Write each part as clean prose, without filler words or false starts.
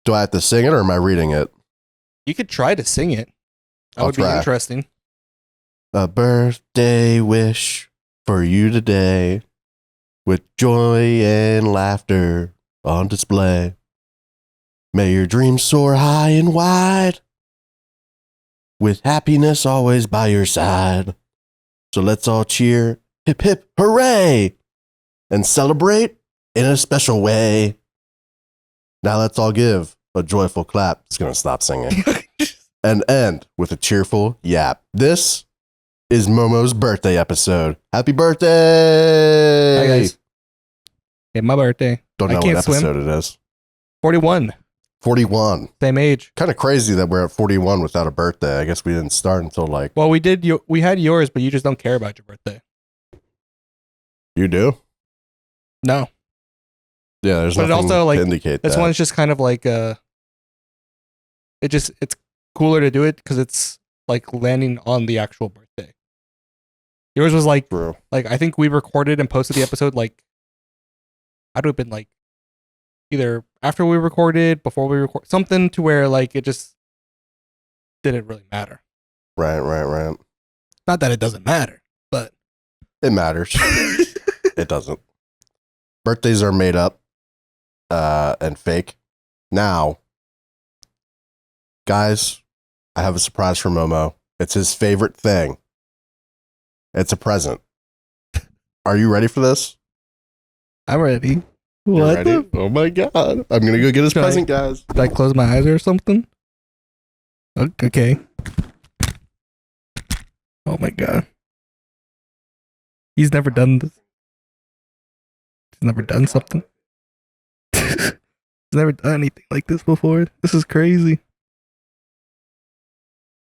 Do I have to sing it or am I reading it? You could try to sing it. That would be interesting. A birthday wish for you today, with joy and laughter on display. May your dreams soar high and wide, with happiness always by your side. So let's all cheer, hip hip hooray, and celebrate in a special way. Now let's all give a joyful clap. It's going to stop singing. And end with a cheerful yap. This is Momo's birthday episode. Happy birthday! Hi, guys. It's my birthday. Don't know I can't what episode swim. it is. 41. 41. Same age. Kind of crazy that we're at 41 without a birthday. I guess we didn't start until like... Well, we had yours, but you just don't care about your birthday. You do? No. Yeah, there's but nothing also, like, to indicate this that. one's just kind of like it's cooler to do it because it's like landing on the actual birthday. Yours was like True. like I think we recorded and posted the episode like I'd have been like either after we recorded, before we record, something to where like it just didn't really matter. Right. Not that it doesn't matter, but It matters. It doesn't. Birthdays are made up and fake. Now, guys, I have a surprise for Momo. It's his favorite thing. It's a present. Are you ready for this? I'm ready. You What? ready? Oh my god. I'm going to go get his Should present, guys. Did I close my eyes or something? Okay. Oh my god. He's never done this. He's never done something. He's never done anything like this before. This is crazy.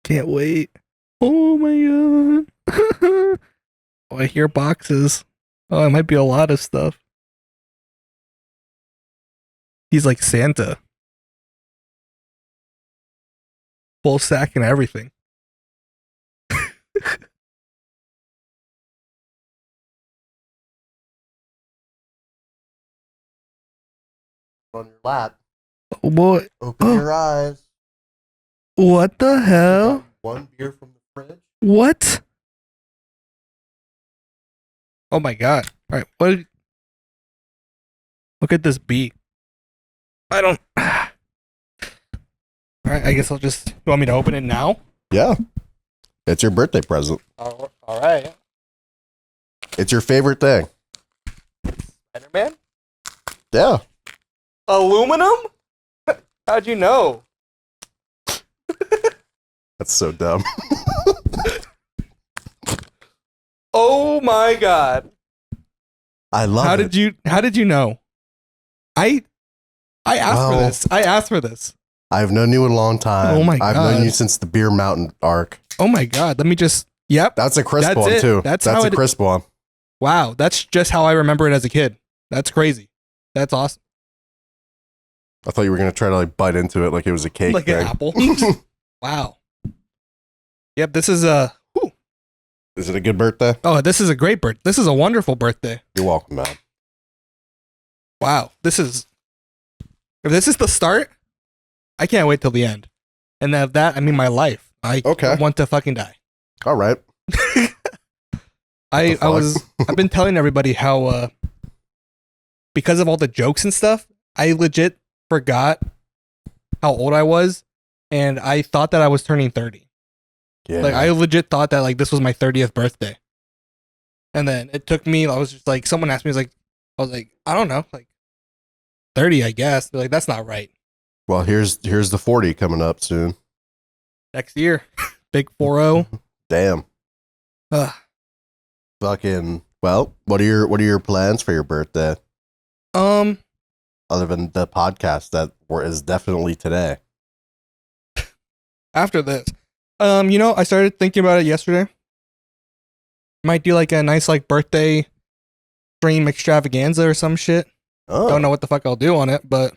Can't wait. Oh my god. Oh, I hear boxes. Oh, it might be a lot of stuff. He's like Santa. Full sack and everything. On your lap. Oh boy. Open your eyes. What the hell? One beer from the fridge. What? Oh my god. Alright, what? Look at this bee. I don't. Alright, I guess I'll just. You want me to open it now? Yeah. It's your birthday present. Alright. It's your favorite thing. Spider-Man? Yeah. Aluminum? How'd you know? That's so dumb. Oh my god. I love it. How did you know? I asked for this. I've known you a long time. Oh my I've God. known you since the Beer Mountain arc. Oh my god. Let me just. Yep. That's a crisp That's one, it. too. That's That's how a it- crisp one. Wow. That's just how I remember it as a kid. That's crazy. That's awesome. I thought you were going to try to like bite into it like it was a cake Like thing. an apple. Wow. Yep. This is a. Whew. Is it a good birthday? Oh, this is a great birthday. This is a wonderful birthday. You're welcome, man. Wow. This is. If this is the start, I can't wait till the end. And of that, I mean my life. I Okay. want to fucking die. All right. I've fuck? been telling everybody how because of all the jokes and stuff, I legit forgot how old I was, and I thought that I was turning 30. Yeah. Like I legit thought that like this was my 30th birthday. And then it took me, I was just like, someone asked me, I was like, I don't know, like 30, I guess. They're like, that's not right. Well, here's the 40 coming up soon. Next year. Big 4-0. Damn. Ugh. Fucking. Well, what are your plans for your birthday other than the podcast that is definitely today? After this. I started thinking about it yesterday. Might do like a nice like birthday stream extravaganza or some shit. Oh. Don't know what the fuck I'll do on it, but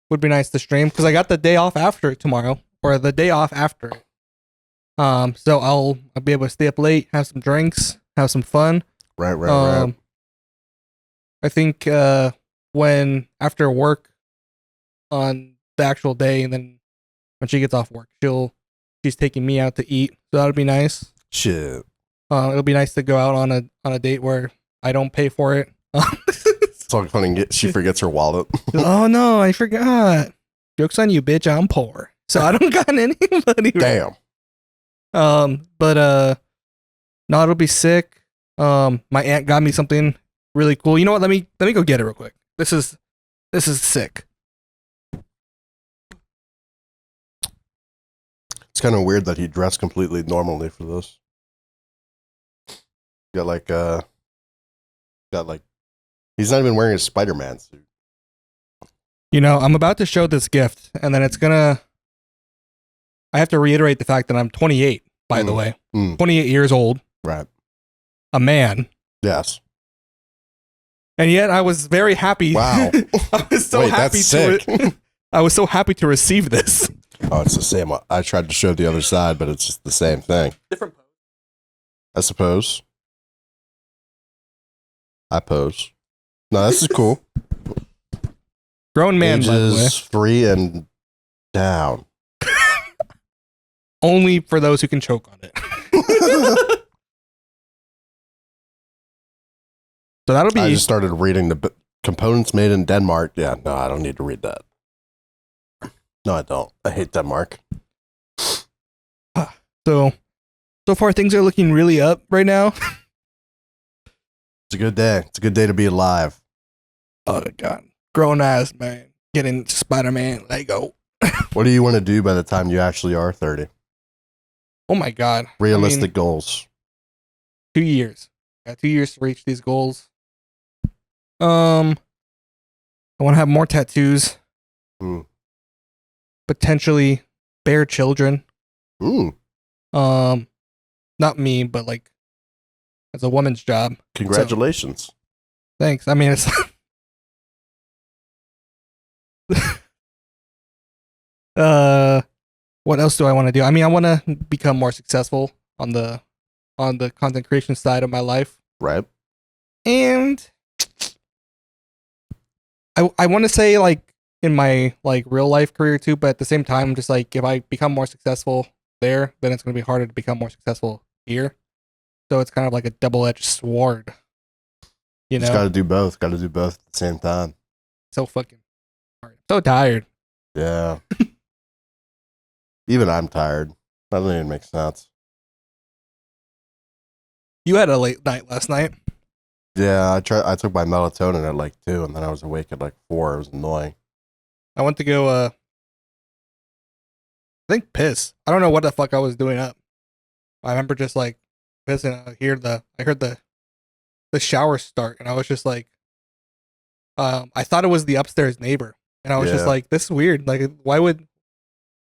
would be nice to stream because I got the day off after it tomorrow, or the day off after it. So I'll be able to stay up late, have some drinks, have some fun. Right. I think when after work, on the actual day, and then when she gets off work, she's taking me out to eat. So that would be nice. Shit. It'll be nice to go out on a date where I don't pay for it. It's all funny. She forgets her wallet. Oh no, I forgot. Joke's on you, bitch. I'm poor, so I don't got anybody. Damn. But no, it'll be sick. My aunt got me something really cool. You know what? Let me go get it real quick. This is sick. It's kind of weird that he dressed completely normally for this. Got like he's not even wearing a Spider-Man suit. You know, I'm about to show this gift, and then I have to reiterate the fact that I'm 28, by the way. 28 years old. Right. A man. Yes. And yet I was very happy. Wow. I was so happy that's sick. I was so happy to receive this. Oh, it's the same. I tried to show the other side, but it's just the same thing. Different pose. I suppose. I pose. No, this is cool. Grown man, by the way. Ages 3 and down. Only for those who can choke on it. So that'll be. I just started reading the components made in Denmark. Yeah, no, I don't need to read that. No, I don't. I hate Denmark. So far things are looking really up right now. It's a good day. It's a good day to be alive. Oh my god. Grown ass man. Getting Spider-Man Lego. What do you want to do by the time you actually are 30? Oh my god. Realistic goals. 2 years. Got 2 years to reach these goals. I want to have more tattoos. Potentially bear children. Not me, but like as a woman's job. Congratulations. So, thanks. I mean, it's what else do I want to do? I mean, I want to become more successful on the content creation side of my life. Right. And I want to say like in my like real life career too, but at the same time, just like if I become more successful there, then it's going to be harder to become more successful here. So it's kind of like a double-edged sword. You know? Just got to do both. Got to do both at the same time. So fucking hard. So tired. Yeah. Even I'm tired. That doesn't even make sense. You had a late night last night. Yeah, I took my melatonin at like 2, and then I was awake at like 4. It was annoying. I went to go I think piss. I don't know what the fuck I was doing up. I remember just like pissing. I heard the shower start, and I was just like, I thought it was the upstairs neighbor, and I was just like, this is weird. Like, why would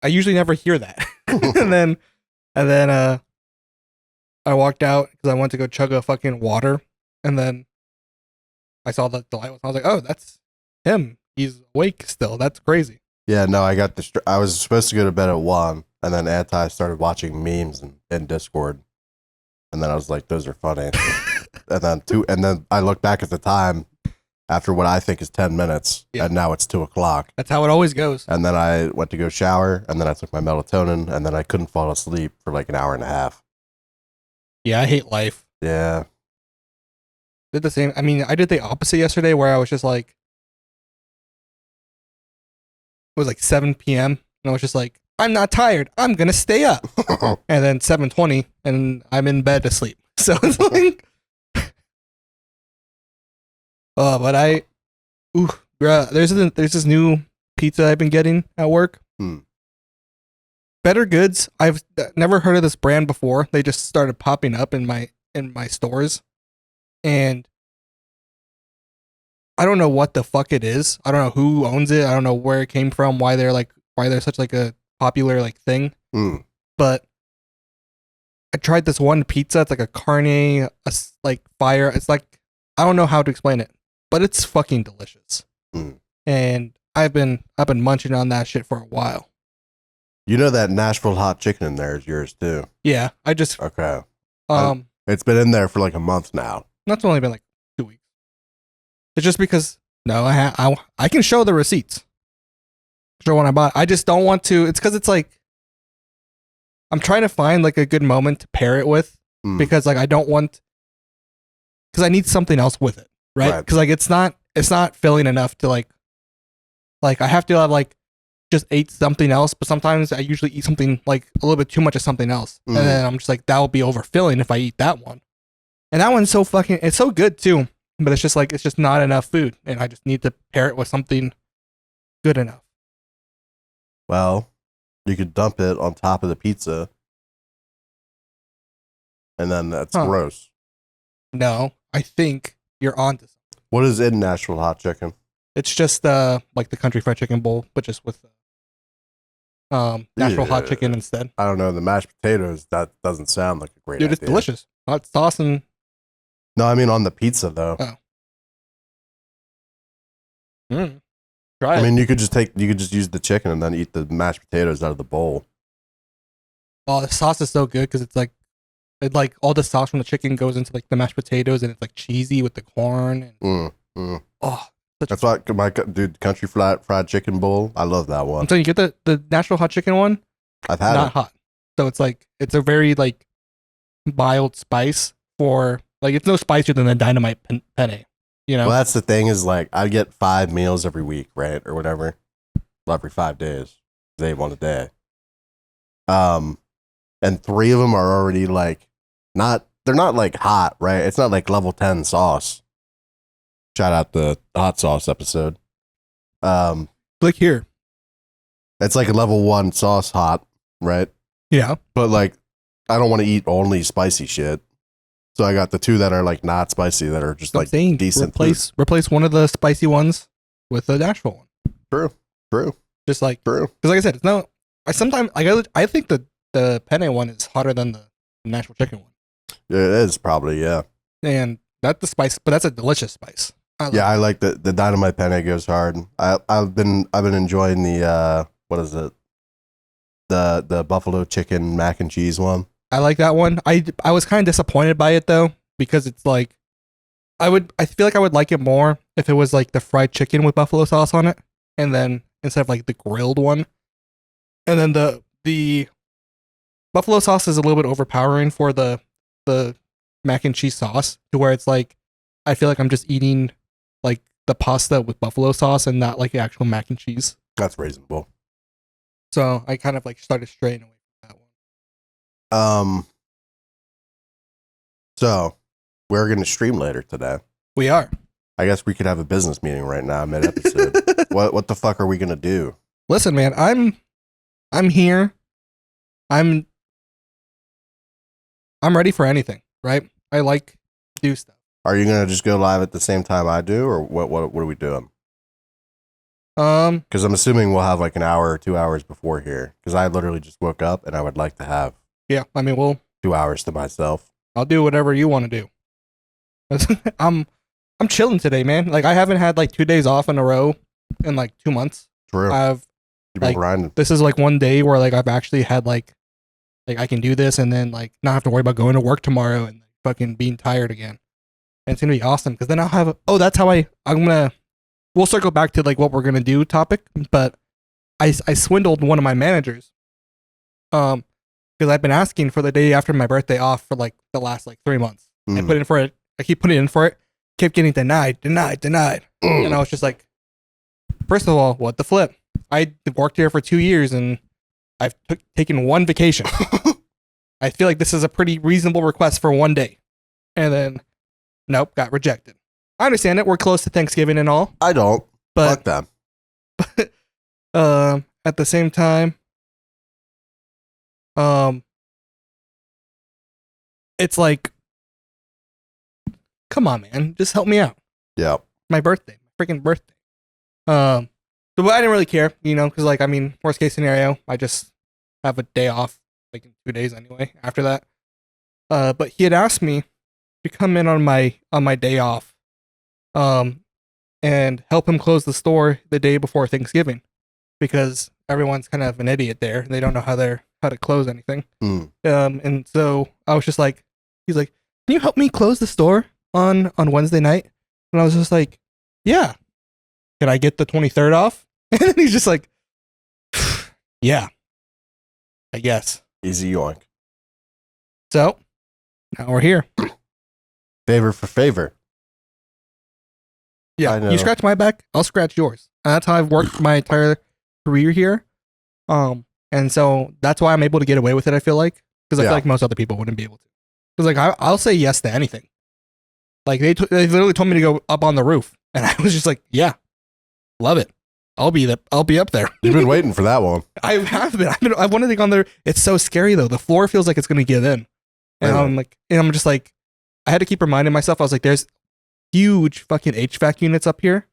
I usually never hear that? and then I walked out because I went to go chug a fucking water, and then I saw that the light was. I was like, oh, that's him. He's awake still. That's crazy. Yeah, no, I was supposed to go to bed at 1, and then Anti started watching memes in Discord, and then I was like, those are funny. and then 2, and then I looked back at the time after what I think is 10 minutes, and now it's 2:00. That's how it always goes. And then I went to go shower, and then I took my melatonin, and then I couldn't fall asleep for like an hour and a half. Yeah, I hate life. Yeah. Did the same. I mean, I did the opposite yesterday where I was just like, it was like 7 p.m. and I was just like, I'm not tired. I'm going to stay up. And then 7:20 and I'm in bed asleep. So it's like, but there's this new pizza I've been getting at work. Better Goods. I've never heard of this brand before. They just started popping up in my stores. And I don't know what the fuck it is. I don't know who owns it. I don't know where it came from, why they're such like a popular like thing. But I tried this one pizza. It's like a carne, like fire. It's like, I don't know how to explain it, but it's fucking delicious. And I've been munching on that shit for a while. You know that Nashville hot chicken in there is yours too. Yeah, I just okay. It's been in there for like a month now. That's only been like 2 weeks. It's just because I can show the receipts. sure when I bought. I just don't want to. It's because it's like I'm trying to find like a good moment to pair it with because like I don't want because I need something else with it, right? Because like it's not filling enough to like I have to have like just ate something else, but sometimes I usually eat something like a little bit too much of something else, and then I'm just like that will be overfilling if I eat that one, and that one's so fucking it's so good too, but it's just like it's just not enough food, and I just need to pair it with something good enough. Well, you could dump it on top of the pizza, and then that's gross. No, I think you're onto something. What is in Nashville hot chicken? It's just like the country fried chicken bowl, but just with Nashville hot chicken instead. I don't know, the mashed potatoes, that doesn't sound like a great idea. It's delicious. Hot sauce and no, I mean on the pizza though. Try it. I mean, you could just use the chicken and then eat the mashed potatoes out of the bowl. Oh, the sauce is so good because it's like all the sauce from the chicken goes into like the mashed potatoes and it's like cheesy with the corn. And, Oh, that's why my country fried chicken bowl. I love that one. I'm telling you, get the Nashville hot chicken one. I've had not hot, so it's like it's a very like mild spice for like it's no spicier than the dynamite penne. You know. Well, that's the thing is like I get 5 meals every week, right, or whatever, every 5 days. They one a day. And 3 of them are already like they're not like hot, right? It's not like level 10 sauce. Shout out the hot sauce episode. Click here. It's like a level 1 sauce hot, right? Yeah. But like, I don't want to eat only spicy shit. So I got the 2 that are like not spicy that are just like decent. Replace one of the spicy ones with the Nashville one. True. Just like true. Because like I said, it's no. I think the penne one is hotter than the Nashville chicken one. It is probably, yeah. And that's the spice, but that's a delicious spice. I like the dynamite penne goes hard. I've been enjoying the what is it? The buffalo chicken mac and cheese one. I like that one. I was kind of disappointed by it though because it's like I feel like I would like it more if it was like the fried chicken with buffalo sauce on it, and then instead of like the grilled one, and then the buffalo sauce is a little bit overpowering for the mac and cheese sauce to where it's like I feel like I'm just eating like the pasta with buffalo sauce and not like the actual mac and cheese. That's reasonable. So I kind of like started straying away from that one. So we're gonna stream later today. We are. I guess we could have a business meeting right now mid episode. What the fuck are we gonna do? Listen, man, I'm here. I'm ready for anything, right? I like to do stuff. Are you gonna just go live at the same time I do, or what are we doing? Because I'm assuming we'll have like an hour or 2 hours before here. Because I literally just woke up and I would like to have. Yeah, I mean, we'll 2 hours to myself. I'll do whatever you want to do. I'm chilling today, man. Like I haven't had like 2 days off in a row in like 2 months. True. You've been grinding. This is like one day where like I've actually had like I can do this and then like not have to worry about going to work tomorrow and fucking being tired again. And it's gonna be awesome because then I'll have that's how we'll circle back to like what we're gonna do topic, but I swindled one of my managers because I've been asking for the day after my birthday off for like the last like 3 months. I put in for it. I keep putting in for it. Kept getting denied. And I was just like, first of all, what the flip? I worked here for 2 years and I've taken 1 vacation. I feel like this is a pretty reasonable request for 1 day. And then, nope, got rejected. I understand it. We're close to Thanksgiving and all. I don't. But, fuck them. But at the same time, it's like, come on, man, just help me out. Yeah. My birthday, my freaking birthday. So but I didn't really care, because like I mean, worst case scenario, I just have a day off, like in 2 days anyway. After that, but he had asked me to come in on my day off, and help him close the store the day before Thanksgiving, because everyone's kind of an idiot there. They don't know how to close anything. And so I was just like, he's like, can you help me close the store on Wednesday night? And I was just like, yeah. Can I get the 23rd off? And then he's just like, Yeah, I guess. Easy yoink. So now we're here. Favor for favor. I Yeah, know. you scratch my back, I'll scratch yours. And that's how I've worked my entire career here. And so that's why I'm able to get away with it. I feel like because I feel like most other people wouldn't be able to. Because like I'll say yes to anything. Like they literally told me to go up on the roof, and I was just like, yeah, love it. I'll be up there. You've been waiting for that one. I have been. I wanted to go on there. It's so scary though. The floor feels like it's gonna give in, and I'm just like, I had to keep reminding myself. I was like, there's huge fucking HVAC units up here.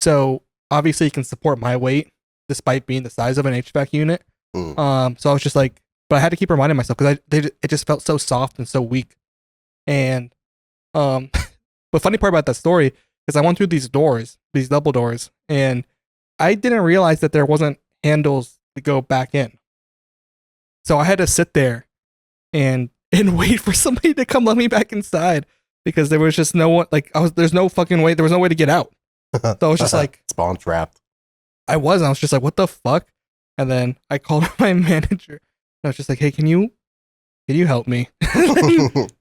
So obviously you can support my weight despite being the size of an HVAC unit. So I was just like, but I had to keep reminding myself because it just felt so soft and so weak. And but funny part about that story is I went through these doors, these double doors, and I didn't realize that there wasn't handles to go back in. So I had to sit there and wait for somebody to come let me back inside because there was just no one. Like there's no fucking way. There was no way to get out. So I was just like, spawn trapped. I was just like, what the fuck? And then I called my manager. I was just like, hey, can you help me?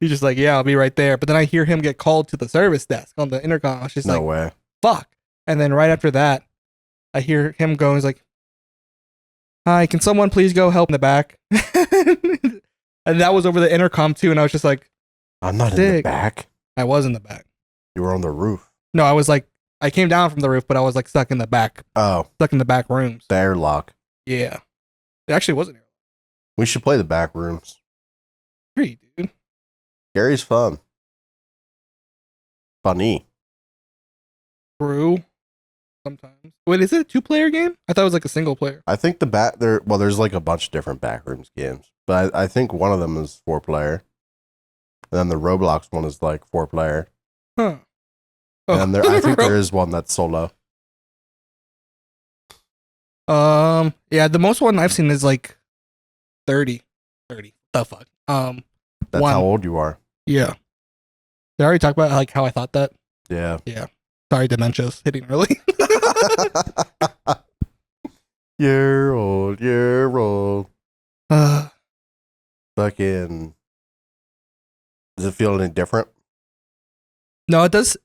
He's just like, yeah, I'll be right there. But then I hear him get called to the service desk on the intercom. I was just no like, way. Fuck. And then right after that, I hear him go. He's like, hi, can someone please go help in the back? And that was over the intercom too. And I was just like, I'm not in the back. I was in the back. You were on the roof. No, I was like, I came down from the roof, but I was like stuck in the back. Oh. Stuck in the back rooms. The airlock. Yeah. It actually wasn't airlock. We should play the back rooms. Pretty, dude. Gary's fun. Funny. True. Sometimes. Wait, is it a 2-player game? I thought it was like a single player. I think there's like a bunch of different backrooms games, but I think one of them is 4-player. And then the Roblox one is like 4-player. Huh. And I think there is one that's solo. Yeah, the most one I've seen is like 30. The fuck. That's how old you are. Yeah. Did I already talk about like how I thought that? Yeah. Yeah. Sorry, dementia's hitting early. You're old. Fucking. Does it feel any different? No, it does.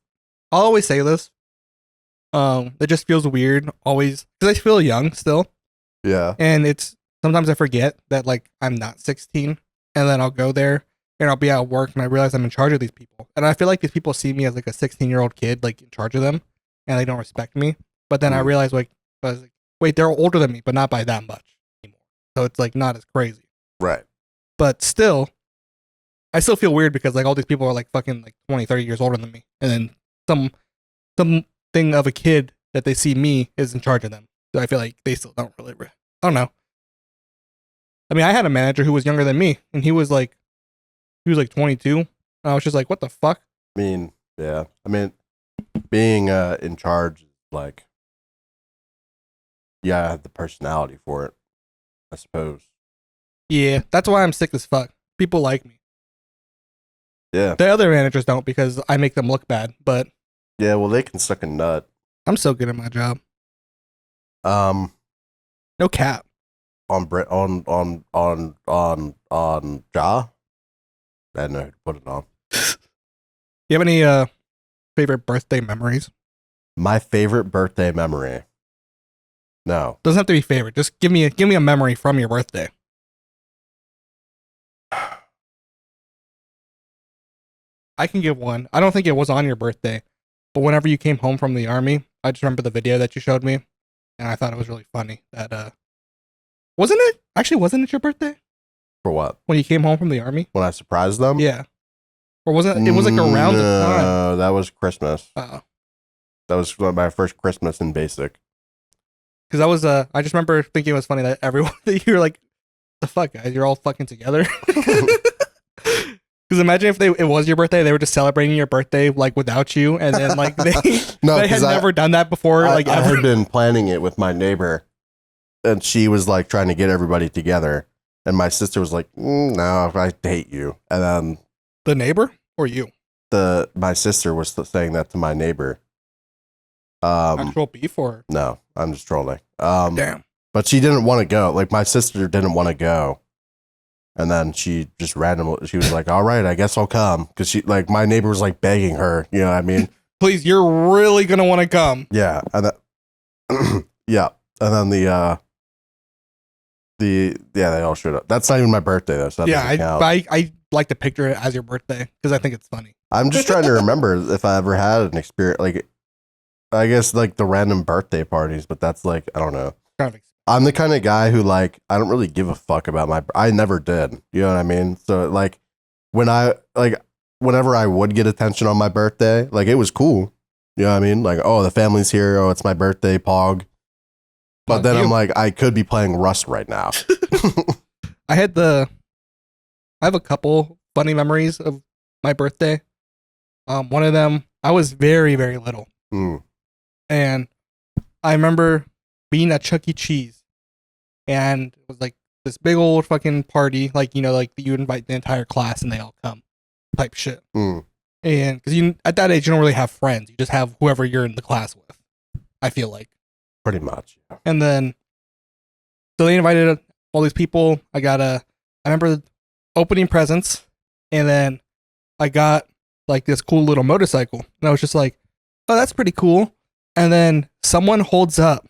I'll always say this. It just feels weird always because I feel young still. Yeah. And it's sometimes I forget that like I'm not 16, and then I'll go there and I'll be at work and I realize I'm in charge of these people, and I feel like these people see me as like a 16-year-old kid like in charge of them, and they don't respect me. But then I realize I was like, wait, they're older than me, but not by that much anymore. So it's like not as crazy. Right. But still, I still feel weird because like all these people are like fucking like 20, 30 years older than me, and then something of a kid that they see me is in charge of them. So I feel like they still don't really. I don't know. I mean, I had a manager who was younger than me, and he was like 22. And I was just like, what the fuck? I mean, yeah. I mean, being in charge is like, yeah, I have the personality for it, I suppose. Yeah, that's why I'm sick as fuck. People like me. Yeah. The other managers don't because I make them look bad, but yeah, well, they can suck a nut. I'm so good at my job. No cap. On Ja. I don't know who to put it on. You have any favorite birthday memories? My favorite birthday memory. No. Doesn't have to be favorite. Just give me a memory from your birthday. I can give one. I don't think it was on your birthday, but whenever you came home from the army, I just remember the video that you showed me, and I thought it was really funny. That wasn't it your birthday? For what? When you came home from the army? When I surprised them? Yeah. Or wasn't it? was like around the time. No, that was Christmas. Oh. That was my first Christmas in basic. Because I just remember thinking it was funny that everyone that you were like, the fuck guys, you're all fucking together. Because imagine if it was your birthday, they were just celebrating your birthday like without you, and then like they had never done that before. I had been planning it with my neighbor, and she was like trying to get everybody together, and my sister was like, "No, I hate you." And then the neighbor or you? My sister was saying that to my neighbor. Actual beef or no? I'm just trolling. Damn. But she didn't want to go. Like my sister didn't want to go. And then she just randomly, she was like, all right, I guess I'll come. Because she, like, my neighbor was like begging her, you know what I mean? Please, you're really going to want to come. Yeah. And then, yeah. And then they all showed up. That's not even my birthday though. So that doesn't count. I like to picture it as your birthday because I think it's funny. I'm just trying to remember if I ever had an experience, like, I guess like the random birthday parties, but that's like, I don't know. Kind of I'm the kind of guy who like, I don't really give a fuck about I never did. You know what I mean? So like whenever I would get attention on my birthday, like it was cool. You know what I mean? Like, oh, the family's here. Oh, it's my birthday, Pog. But then I'm like, I could be playing Rust right now. I have a couple funny memories of my birthday. One of them, I was very, very little. And I remember being at Chuck E. Cheese. And it was like this big old fucking party. Like, you know, like you invite the entire class and they all come type shit. And because you at that age, you don't really have friends. You just have whoever you're in the class with, I feel like. Pretty much. Yeah. And then, so they invited all these people. I remember opening presents, and then I got like this cool little motorcycle. And I was just like, oh, that's pretty cool. And then someone holds up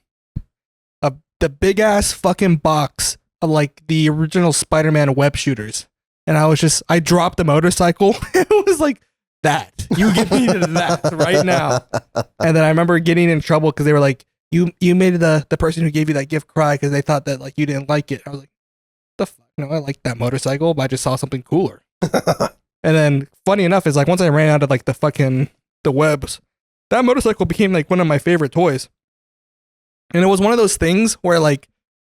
the big ass fucking box of like the original Spider-Man web shooters. And I dropped the motorcycle. It was like, that. You give me that right now. And then I remember getting in trouble because they were like, you made the person who gave you that gift cry because they thought that like you didn't like it. I was like, the fuck? No, I liked that motorcycle, but I just saw something cooler. And then funny enough is like once I ran out of like the webs, that motorcycle became like one of my favorite toys. And it was one of those things where like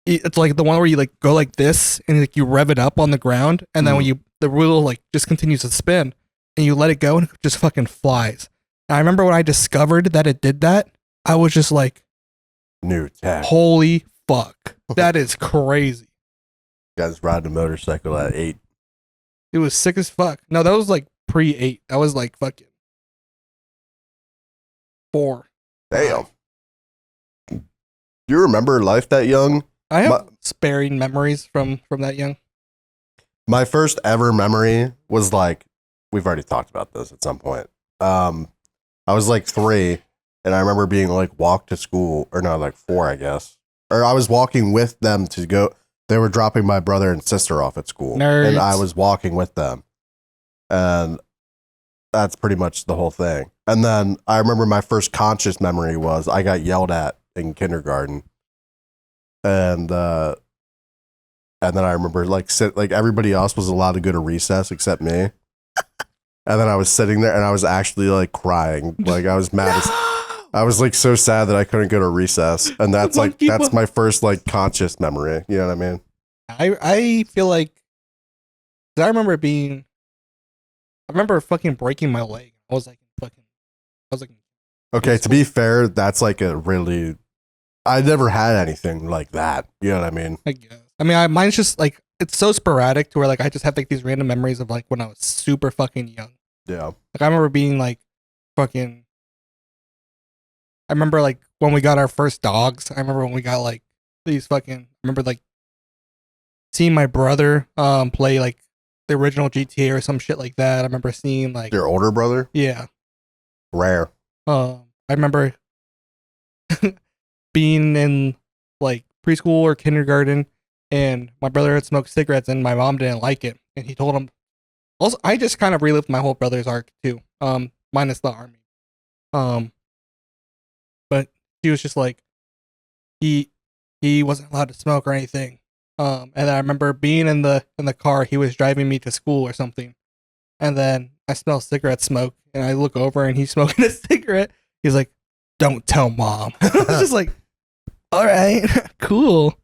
it's like the one where you like go like this and like you rev it up on the ground, and then when the wheel like just continues to spin and you let it go and it just fucking flies. And I remember when I discovered that it did that, I was just like, new tech. Holy fuck. That is crazy. Guys riding a motorcycle at 8. It was sick as fuck. No, that was like pre-8. That was like fucking 4. Damn. Do you remember life that young? I have sparing memories from that young. My first ever memory was like, we've already talked about this at some point. I was like 3, and I remember being like walked to school, or no, like 4, I guess. Or I was walking with them to go. They were dropping my brother and sister off at school. Nerds. And I was walking with them. And that's pretty much the whole thing. And then I remember my first conscious memory was I got yelled at in kindergarten. And then I remember like everybody else was allowed to go to recess except me. And then I was sitting there and I was actually like crying. Like I was mad. I was like so sad that I couldn't go to recess. And that's like, that's my first like conscious memory. You know what I mean? I feel like, I remember fucking breaking my leg. I was like, okay, to be fair, that's like I never had anything like that. You know what I mean? I guess. I mean, mine's just like, it's so sporadic to where like I just have like these random memories of like when I was super fucking young. Yeah. Like I remember being like fucking, I remember like when we got our first dogs. I remember when we got like these fucking, I remember like seeing my brother play like the original GTA or some shit like that. I remember seeing like your older brother? Yeah. Rare. I remember being in like preschool or kindergarten, and my brother had smoked cigarettes and my mom didn't like it, and he told him. Also, I just kind of relived my whole brother's arc too, minus the army. But he was just like, he wasn't allowed to smoke or anything. And I remember being in the car, he was driving me to school or something, and then I smell cigarette smoke, and I look over and he's smoking a cigarette. He's like, "Don't tell mom." I was just like, all right, cool.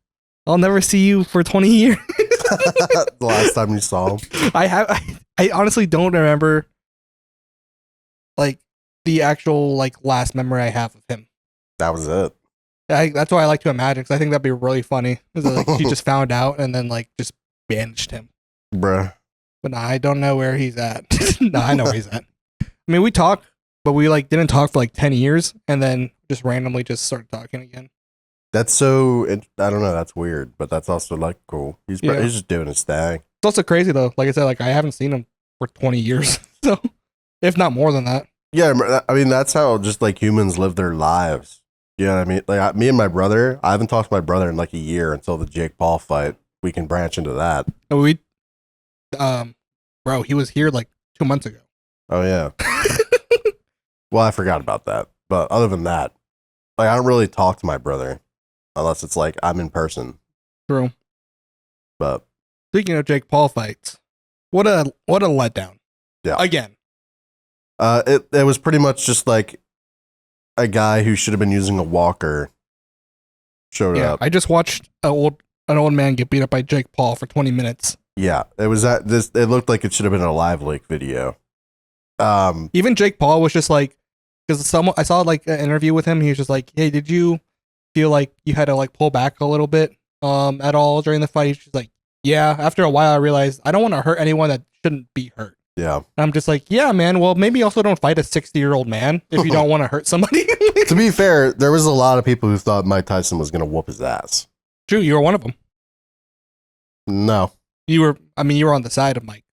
I'll never see you for 20 years. The last time you saw him. I honestly don't remember like the actual like last memory I have of him. That was it. That's why I like to imagine, because I think that'd be really funny. Like she just found out and then like just banished him. Bruh. But nah, I don't know where he's at. Nah, I know where he's at. I mean, we talk, but we like didn't talk for like 10 years and then just randomly just started talking again. That's so. I don't know. That's weird, but that's also like cool. He's just doing his thing. It's also crazy though. Like I said, like I haven't seen him for 20 years, so if not more than that. Yeah, I mean that's how just like humans live their lives. You know what I mean? Like me and my brother. I haven't talked to my brother in like a year until the Jake Paul fight. We can branch into that. And bro, he was here like 2 months ago. Oh yeah. Well, I forgot about that. But other than that, like I don't really talk to my brother unless it's like I'm in person. True. But speaking of Jake Paul fights, what a letdown. Yeah. Again. It was pretty much just like a guy who should have been using a walker showed up. I just watched an old man get beat up by Jake Paul for 20 minutes. Yeah, it was that this. It looked like it should have been a live leak video. Even Jake Paul was just like, because I saw like an interview with him. He was just like, "Hey, did you feel like you had to like pull back a little bit at all during the fight?" He's just like, "Yeah." After a while, I realized I don't want to hurt anyone that shouldn't be hurt. Yeah, and I'm just like, yeah, man. Well, maybe also don't fight a 60-year-old man if you don't want to hurt somebody. To be fair, there was a lot of people who thought Mike Tyson was going to whoop his ass. True, you were one of them. No, you were. I mean, you were on the side of Mike.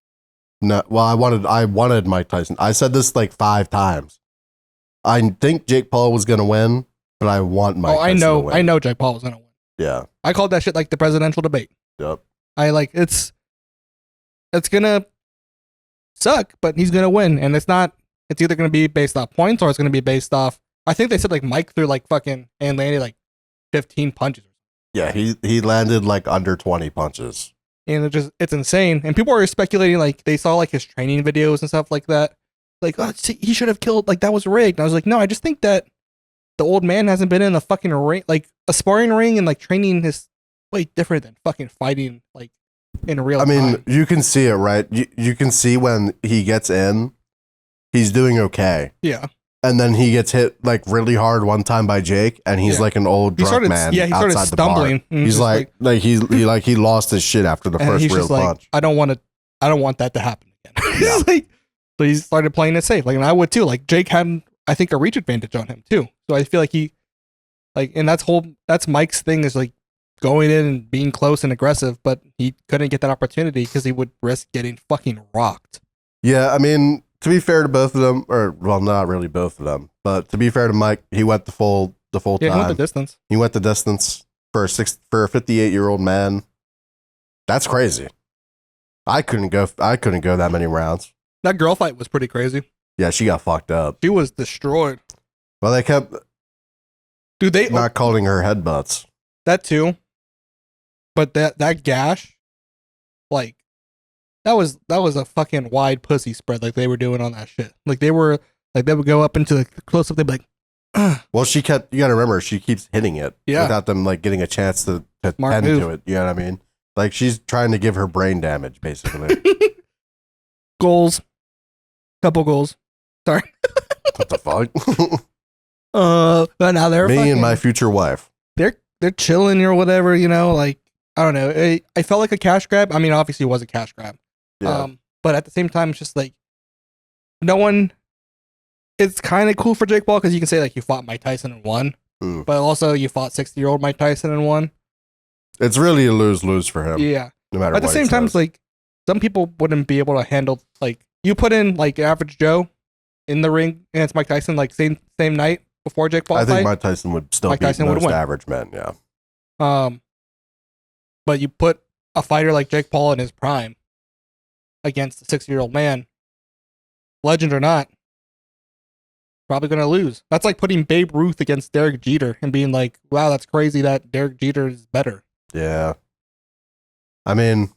No, well, I wanted Mike Tyson. I said this like 5 times. I think Jake Paul was going to win, but I want Mike Tyson to win. I know Jake Paul was going to win. Yeah. I called that shit like the presidential debate. Yep. It's going to suck, but he's going to win. And it's either going to be based off points or it's going to be based off, I think they said like Mike threw like fucking and landed like 15 punches. Yeah, he landed like under 20 punches. And it's insane. And people are speculating like they saw like his training videos and stuff like that. Like, oh, he should have killed, like that was rigged. And I was like, no, I just think that the old man hasn't been in a fucking ring, like a sparring ring, and like training is way different than fucking fighting like in real time. I mean, you can see it, right? You can see when he gets in, he's doing okay. Yeah. And then he gets hit like really hard one time by Jake, and he's like an old drunk man. Yeah, he started outside stumbling. The bar. He's he lost his shit after the first real punch. I don't want that to happen again. Yeah. So he started playing it safe. Like, and I would too. Like Jake had, I think, a reach advantage on him too. So I feel like and that's Mike's thing is like going in and being close and aggressive, but he couldn't get that opportunity because he would risk getting fucking rocked. Yeah, I mean, to be fair to both of them, or well, not really both of them, but to be fair to Mike, he went the full time. He went the distance. He went the distance for a 58-year-old man. That's crazy. I couldn't go that many rounds. That girl fight was pretty crazy. Yeah, she got fucked up. She was destroyed. Well, they kept not calling her headbutts. That too. But that gash, like, that was a fucking wide pussy spread like they were doing on that shit. Like they would go up into the close up, they'd be like, ugh. Well, you gotta remember, she keeps hitting it without them like getting a chance to tend to it. You know what I mean? Like she's trying to give her brain damage, basically. Goals. Couple goals. Sorry. What the fuck? But now they're me and my future wife. They're chilling or whatever, you know, like I don't know. I felt like a cash grab. I mean, obviously it was a cash grab. Yeah. But at the same time, it's just like no one. It's kind of cool for Jake Paul because you can say like you fought Mike Tyson and won, but also you fought 60-year-old Mike Tyson and won. It's really a lose-lose for him. Yeah. No matter. But at the same time, it's like some people wouldn't be able to handle like you put in like average Joe in the ring against Mike Tyson like same night before Jake Paul. I think Mike Tyson would still be most average men. Yeah. But you put a fighter like Jake Paul in his prime against a 60-year-old man, legend or not, probably going to lose. That's like putting Babe Ruth against Derek Jeter and being like, wow, that's crazy that Derek Jeter is better. Yeah. I mean,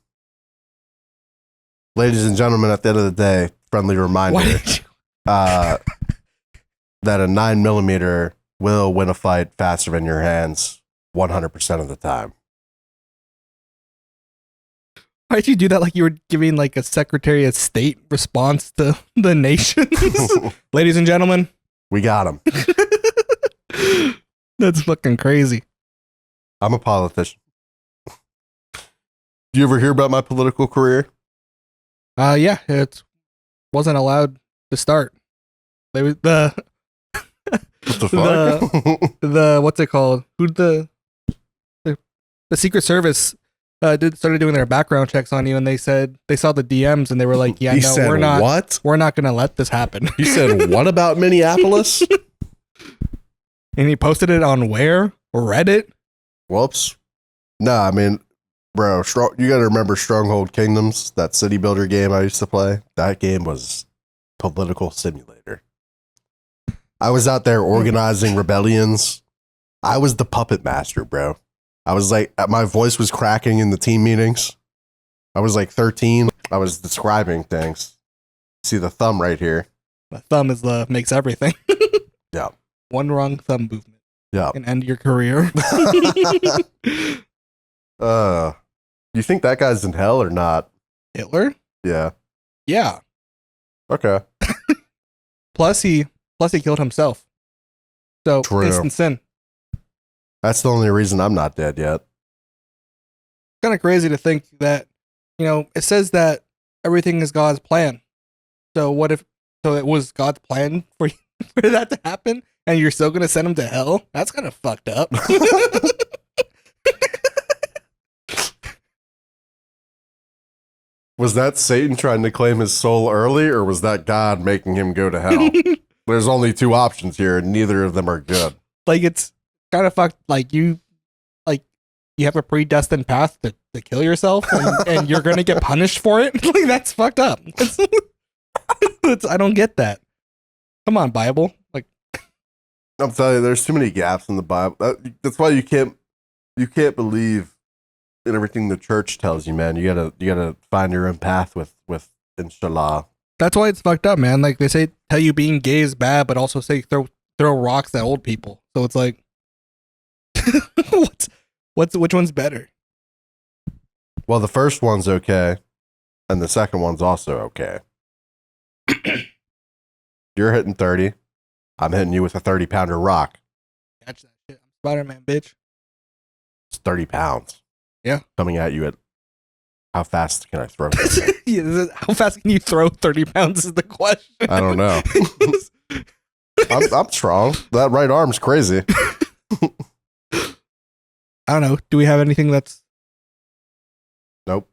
ladies and gentlemen, at the end of the day, friendly reminder that a 9mm will win a fight faster than your hands 100% of the time. Why'd you do that like you were giving like a Secretary of State response to the nation? Ladies and gentlemen. We got him. That's fucking crazy. I'm a politician. Do you ever hear about my political career? Yeah, it wasn't allowed to start. What the fuck? the what's it called? Who'd the the Secret Service started doing their background checks on you, and they said they saw the DMs, and they were like, "Yeah, He no, said, we're not. What? We're not gonna let this happen." He said, "What about Minneapolis?" And he posted it on where? Reddit. Whoops. Nah, I mean, bro, you got to remember Stronghold Kingdoms, that city builder game I used to play. That game was political simulator. I was out there organizing rebellions. I was the puppet master, bro. I was like, my voice was cracking in the team meetings. I was like 13. I was describing things. See the thumb right here. The thumb is makes everything. Yeah. One wrong thumb movement. Yeah. Can end your career. You think that guy's in hell or not? Hitler? Yeah. Yeah. Okay. Plus he killed himself. So True. instant sin. That's the only reason I'm not dead yet. Kind of crazy to think that, it says that everything is God's plan. So what if it was God's plan for that to happen and you're still going to send him to hell? That's kind of fucked up. Was that Satan trying to claim his soul early, or was that God making him go to hell? There's only two options here, and neither of them are good. Like, it's kind of fucked. Like, you have a predestined path to kill yourself, and you're gonna get punished for it. Like, that's fucked up. I don't get that. Come on, Bible. Like, I'm telling you, there's too many gaps in the Bible. That's why you can't believe in everything the church tells you, man. You gotta find your own path with inshallah. That's why it's fucked up, man. Like, they tell you being gay is bad, but also say throw rocks at old people. So it's like, which one's better? Well, the first one's okay, and the second one's also okay. You're hitting 30. I'm hitting you with a 30-pounder rock. Catch that shit. I'm Spider-Man, bitch. It's 30 pounds. Yeah. Coming at you at how fast can I throw something? Yeah, how fast can you throw 30 pounds is the question. I don't know. I'm strong. That right arm's crazy. I don't know. Do we have anything that's... Nope.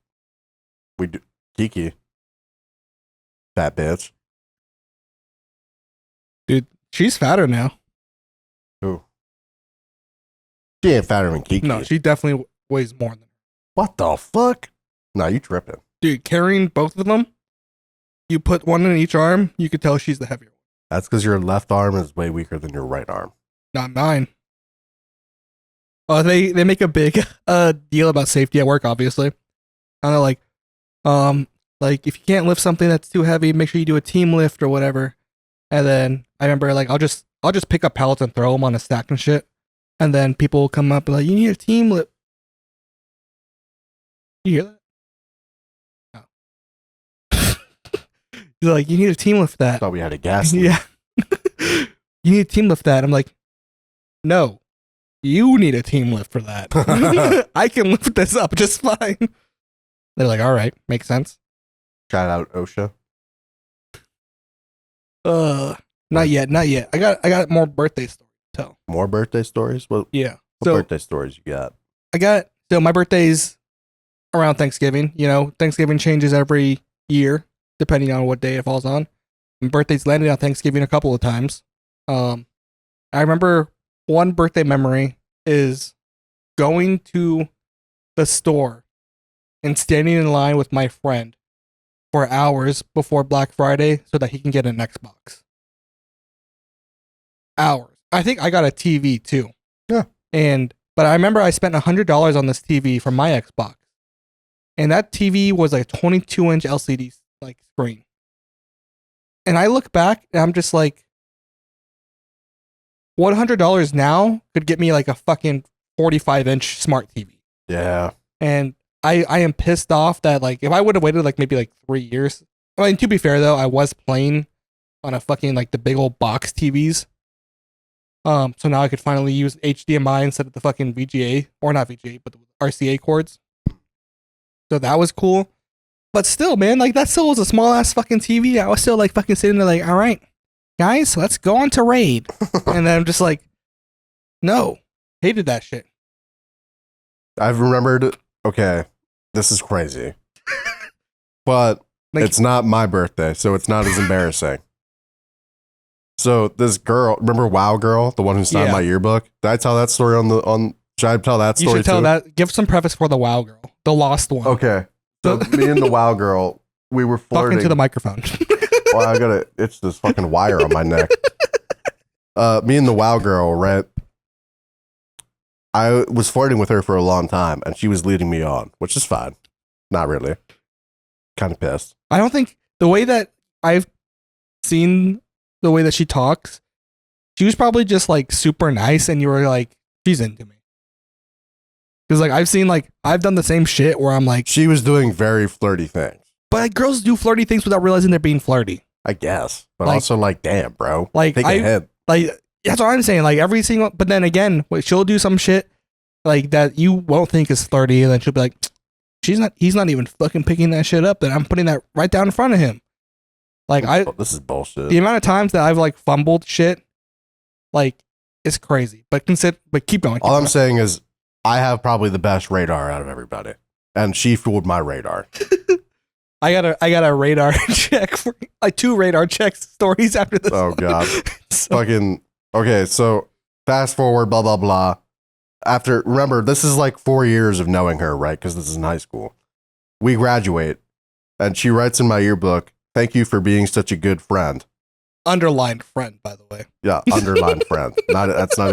We do. Kiki. Fat bitch. Dude, she's fatter now. Who? She ain't fatter than Kiki. No, she definitely weighs more than her. What the fuck? Nah, you tripping. Dude, carrying both of them, you put one in each arm, you could tell she's the heavier one. That's because your left arm is way weaker than your right arm. Not mine. Oh, they make a big deal about safety at work, obviously. I don't know, like if you can't lift something that's too heavy, make sure you do a team lift or whatever. And then I remember, like, I'll just pick up pallets and throw them on a stack and shit. And then people will come up and like, you need a team lift. You hear that? He's like, you need a team lift that. Thought we had a gas. Yeah. You need a team lift that. I'm like, no, you need a team lift for that. I can lift this up just fine. They're like, all right, makes sense. Shout out OSHA. Not yet. I got more birthday stories to tell. More birthday stories? What birthday stories you got? So my birthday's around Thanksgiving. Thanksgiving changes every year depending on what day it falls on. My birthday's landed on Thanksgiving a couple of times. I remember one birthday memory is going to the store and standing in line with my friend for hours before Black Friday so that he can get an Xbox. Hours. I think I got a TV too. Yeah. But I remember I spent $100 on this TV for my Xbox. And that TV was like a 22-inch LCD like screen. And I look back and I'm just like, $100 now could get me like a fucking 45-inch smart TV. Yeah. And I am pissed off that, like, if I would have waited like maybe like 3 years. I mean, to be fair though, I was playing on a fucking like the big old box TVs. So now I could finally use HDMI instead of the fucking VGA, or not VGA, but the RCA cords. So that was cool. But still, man, like, that still was a small ass fucking TV. I was still like fucking sitting there like, all right, guys, let's go on to raid. And then I'm just like, no, hated that shit. I've remembered. Okay, this is crazy, but Like- it's not my birthday, so it's not as embarrassing. So this girl, remember Wow Girl, the one who signed Yeah. my yearbook? Did I tell that story on? Should I tell that You story should tell too? that. Give some preface for the Wow Girl, the lost one. Okay, so me and the Wow Girl, we were flirting. Talking to the microphone. Well, I gotta itch this fucking wire on my neck. Me and the Wow Girl, right? I was flirting with her for a long time, and she was leading me on, which is fine. Not really. Kind of pissed. I don't think the way that I've seen the way that she talks, she was probably just like super nice, and you were like, she's into me. Because like I've seen like I've done the same shit where I'm like, She was doing very flirty things, but like, girls do flirty things without realizing they're being flirty. I guess. But Like- also, like, damn, bro. Like Take a hit. like that's what I'm saying. Like every single, but then again, she'll do some shit like that you won't think is flirty, and then she'll be like, he's not even fucking picking that shit up. That I'm putting that right down in front of him. Like This is bullshit. the amount of times that I've like fumbled shit, like it's crazy. But keep going. All I'm saying is, I have probably the best radar out of everybody, and she fooled my radar. I got a radar check for like 2 radar checks stories after this. Oh one. god. So- Fucking okay. So fast forward, blah blah blah. After, remember, this is like 4 years of knowing her, right? Because this is in high school. We graduate, and she writes in my yearbook, "Thank you for being such a good friend." underlined friend, by the way. Yeah, underlined friend. That's not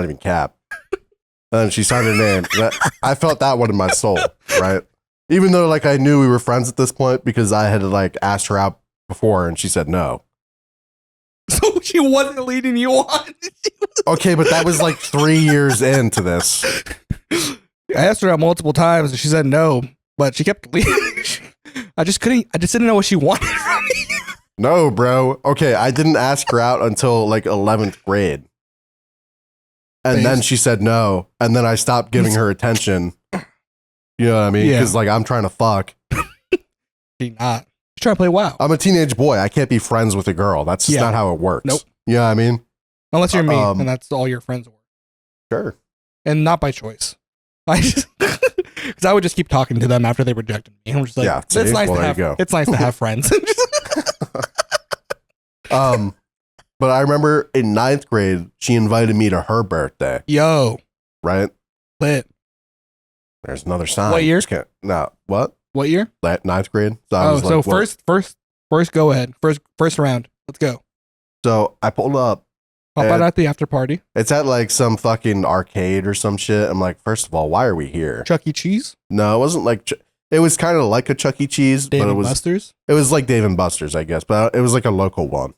even cap. And she signed her name. I felt that one in my soul, right? Even though like I knew we were friends at this point because I had like asked her out before and she said no. So she wasn't leading you on. Okay, but that was like 3 years into this. I asked her out multiple times and she said no, but she kept leading. I just didn't know what she wanted from me. No, bro. Okay, I didn't ask her out until like 11th grade. And then she said no. And then I stopped giving her attention. You know what I mean? Yeah. Because like I'm trying to fuck. She not. She's trying to play WoW. I'm a teenage boy. I can't be friends with a girl. That's just Yeah. not how it works. Nope. You know what I mean? Unless you're me, um, and that's all your friends were. Sure. And not by choice. I just because I would just keep talking to them after they rejected me. I'm just like, Yeah, it's see? nice Well, to there have. you go. It's nice to have friends. But I remember in 9th grade, she invited me to her birthday, Yo, right? lit. There's another sign. What year? Just can't- No, what? What year? 9th grade. So I Oh, was so like, what? first go ahead. First round. Let's go. So I pulled up. Hop out at the after party. It's at like some fucking arcade or some shit. I'm like, first of all, why are we here? Chuck E. Cheese. No, it wasn't like. It was kind of like a Chuck E. Cheese, Dave but it and was Buster's. it was like Dave and Buster's, I guess, but it was like a local one.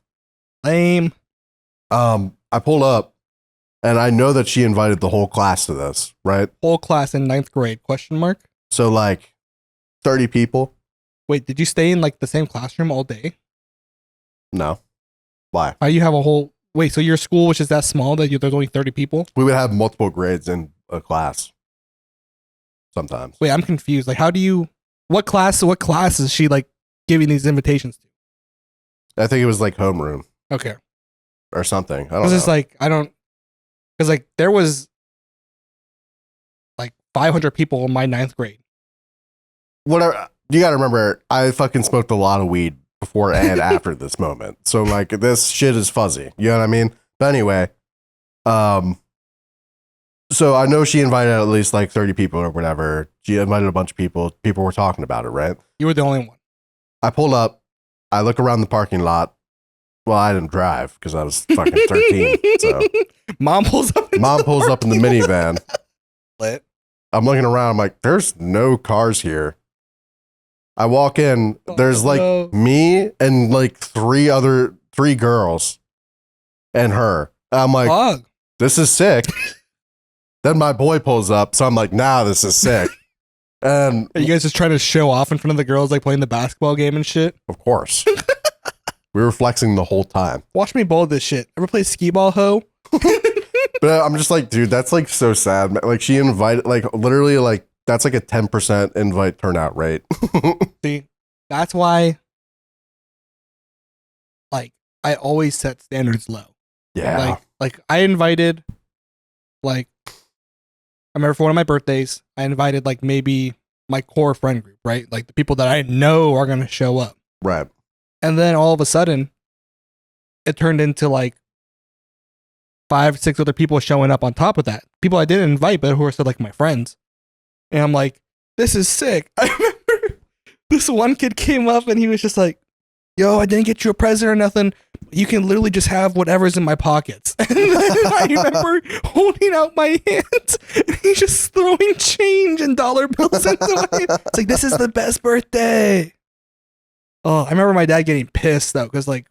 Lame. I pulled up, and I know that she invited the whole class to this, right? Whole class in 9th grade? Question mark. So like 30 people. Wait, did you stay in like the same classroom all day? No, why? You have a whole. Wait, so your school, which is that small, that there's only 30 people? We would have multiple grades in a class. Sometimes. Wait, I'm confused. Like, how do you? What class is she like giving these invitations to? I think it was like homeroom Okay, or something. I don't because know. it's like I don't. Because like there was like 500 people in my 9th grade. Whatever. You got to remember, I fucking smoked a lot of weed before and after this moment. So like this shit is fuzzy. You know what I mean? But anyway, so I know she invited at least like 30 people or whatever. She invited a bunch of people. People were talking about it, right? You were the only one. I pulled up. I look around the parking lot. Well, I didn't drive because I was fucking 13. So Mom pulls up. mom pulls up in the minivan. Lit. I'm looking around. I'm like, there's no cars here. I walk in. There's like no. me and like three girls and her. I'm like, Fuck. this is sick. Then my boy pulls up. So I'm like, nah, this is sick. And Are you guys just trying to show off in front of the girls, like playing the basketball game and shit? of course, we were flexing the whole time. Watch me bowl this shit. Ever play skee ball, ho? But I'm just like, dude, that's like so sad. man. Like she invited, like literally, like that's like a 10% invite turnout rate. See, that's why, like, I always set standards low. Yeah. Like I invited, like, I remember for one of my birthdays, I invited like maybe my core friend group, right? Like the people that I know are gonna show up. Right. And then all of a sudden, it turned into like 5, 6 other people showing up on top of that. People I didn't invite, but who are still like my friends. And I'm like, this is sick. I remember this one kid came up and he was just like, yo, I didn't get you a present or nothing. You can literally just have whatever's in my pockets. And then I remember holding out my hands and he's just throwing change and dollar bills into my hand. It's like, this is the best birthday. Oh, I remember my dad getting pissed though, because like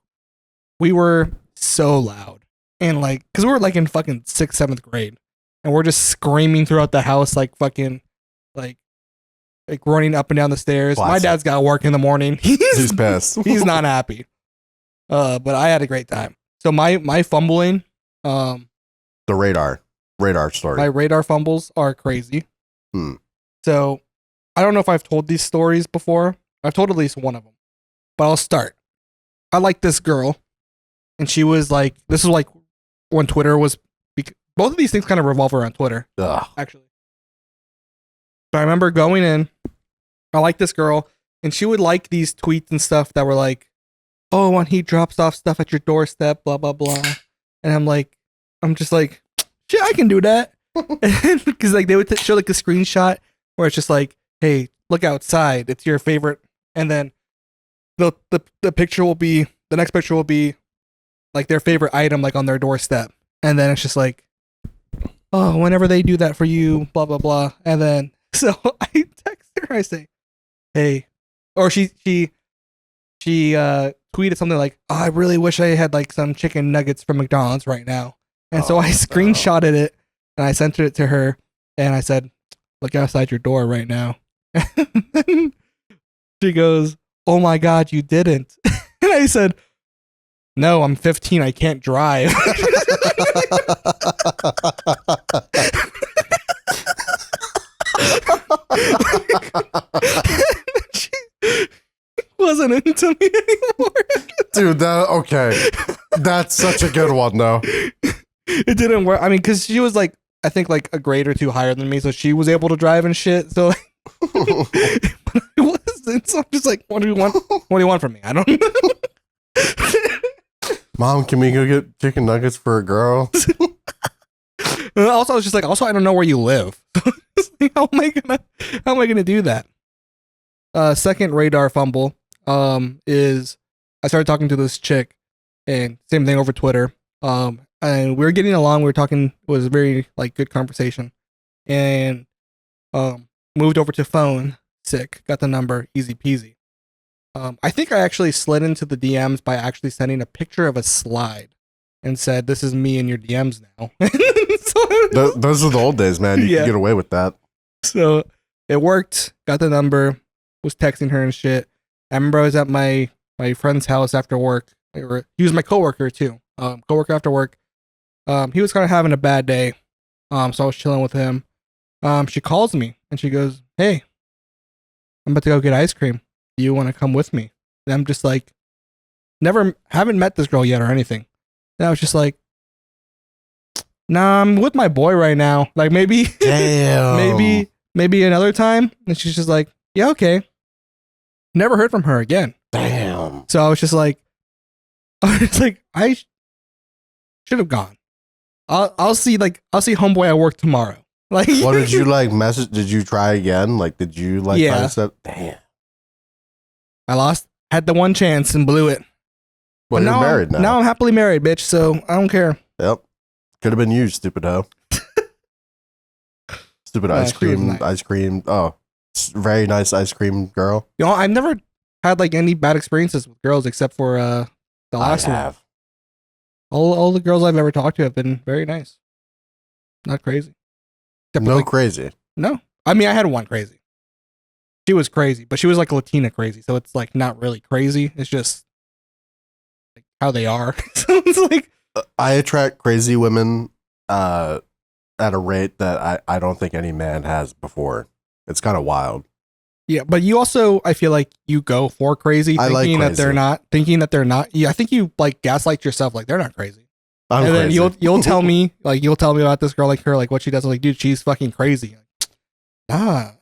we were so loud. And like, because we were like in fucking 6th, 7th grade. And we're just screaming throughout the house like fucking like running up and down the stairs. Classic. My dad's got work in the morning. He's pissed. He's not happy. But I had a great time. So my fumbling, The radar story. my radar fumbles are crazy. So I don't know if I've told these stories before. I've told at least one of them, but I'll start. I like this girl, and she was like, this is like when Twitter was. Both of these things kind of revolve around Twitter, Ugh. actually. But I remember going in. I like this girl, and she would like these tweets and stuff that were like, oh, when he drops off stuff at your doorstep, blah, blah, blah. And I'm just like, shit, I can do that. Because like they would show like a screenshot where it's just like, hey, look outside. It's your favorite. And then the picture will be, the next picture will be like their favorite item like on their doorstep. And then it's just like, oh, whenever they do that for you, blah, blah, blah. And then, so I text her, I say, hey, or she tweeted something like, oh, I really wish I had like some chicken nuggets from McDonald's right now. And so I screenshotted it and I sent it to her and I said, look outside your door right now. And she goes, oh my God, you didn't. And I said, no, I'm 15. I can't drive. She wasn't into me anymore. Dude, okay. That's such a good one, though. It didn't work. I mean, because she was like, I think like a grade or two higher than me, so she was able to drive and shit. So, like, but I wasn't. So I'm just like, what do you want? What do you want from me? I don't know. Mom, can we go get chicken nuggets for a girl? Also, I was just like, also, I don't know where you live. Like, how am I gonna do that? Second radar fumble is I started talking to this chick, and same thing over Twitter. And we were getting along. We were talking. It was a very like good conversation, and moved over to phone. Sick. Got the number. Easy peasy. I think I actually slid into the DMs by actually sending a picture of a slide and said, "This is me in your DMs now." Those are the old days, man. You can get away with that. So it worked. Got the number. Was texting her and shit. I remember I was at my friend's house after work. He was my coworker too. Coworker after work. He was kind of having a bad day. So I was chilling with him. She calls me and she goes, "Hey, I'm about to go get ice cream. Do you want to come with me?" And I'm just like, haven't met this girl yet or anything. And I was just like, nah, I'm with my boy right now. Like maybe, Damn. maybe another time. And she's just like, yeah, okay. Never heard from her again. Damn. So I was just like, I should have gone. I'll see homeboy at work tomorrow. Like, What did you like message? Did you try again? Like, did you like try to set? Damn. I had the one chance and blew it. Well, But you're married now. Now I'm happily married, bitch. So I don't care. Yep. Could have been you, stupid hoe. Stupid Yeah, ice she was cream. nice. Ice cream. Oh, very nice ice cream girl. You know, I've never had like any bad experiences with girls except for the last I one. have. All the girls I've ever talked to have been very nice. Not crazy. Except for, No like, crazy. no. I mean, I had one crazy. She was crazy, but she was like Latina crazy, so it's like not really crazy. It's just like how they are. So it's like I attract crazy women at a rate that I don't think any man has before. It's kind of wild. yeah, but you also I feel like you go for crazy I like thinking that crazy. they're not. Yeah, I think you like gaslight yourself like they're not crazy. I'm and then crazy. you'll tell me about this girl, like her, like what she does. I'm like, dude, she's fucking crazy. Ah,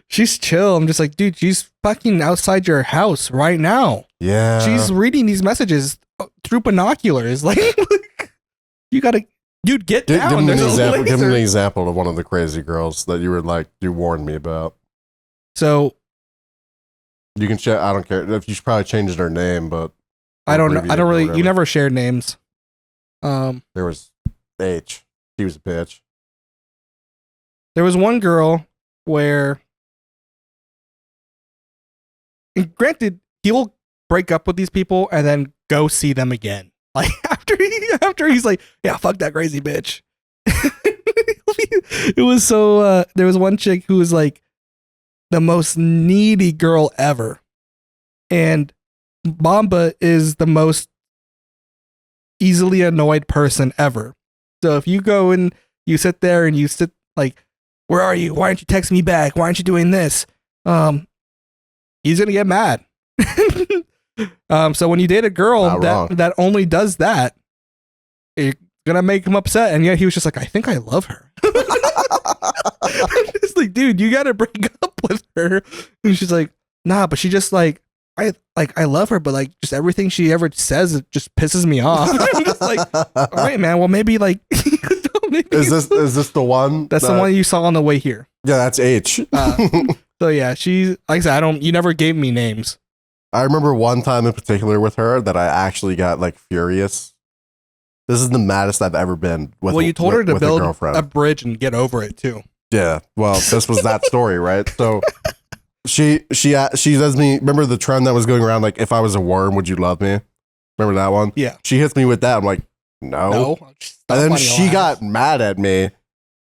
she's chill. I'm just like, dude, she's fucking outside your house right now. Yeah. She's reading these messages through binoculars. Like, you gotta, dude, get down. Give me an There's a example. Give me an laser. example of one of the crazy girls that you were like you warned me about. So You can check. I don't care if you should probably change their name, but I don't know. I don't really. whatever. You never shared names. There was H. She was a bitch. There was one girl where, and granted, he'll break up with these people and then go see them again. Like after he's like, yeah, fuck that crazy bitch. It was so. There was one chick who was like the most needy girl ever, and Mamba is the most easily annoyed person ever. So if you go and you sit there and you sit like, where are you? Why aren't you texting me back? Why aren't you doing this? He's gonna get mad. So when you date a girl that only does that, it's gonna make him upset. And yet he was just like, I think I love her. I'm just like, dude, you gotta break up with her. And she's like, nah, but she just like, I love her, but like just everything she ever says, it just pisses me off. I'm just like, all right, man. Well, maybe like, is this the one? That's the one you saw on the way here. Yeah, that's H. So yeah, she, like I said, you never gave me names. I remember one time in particular with her that I actually got like furious. This is the maddest I've ever been with. Well, you told her to build a bridge and get over it too. Yeah. Well, this was that story, right? So she says me, remember the trend that was going around, like, if I was a worm, would you love me? Remember that one? Yeah. She hits me with that. I'm like, no. And then she got mad at me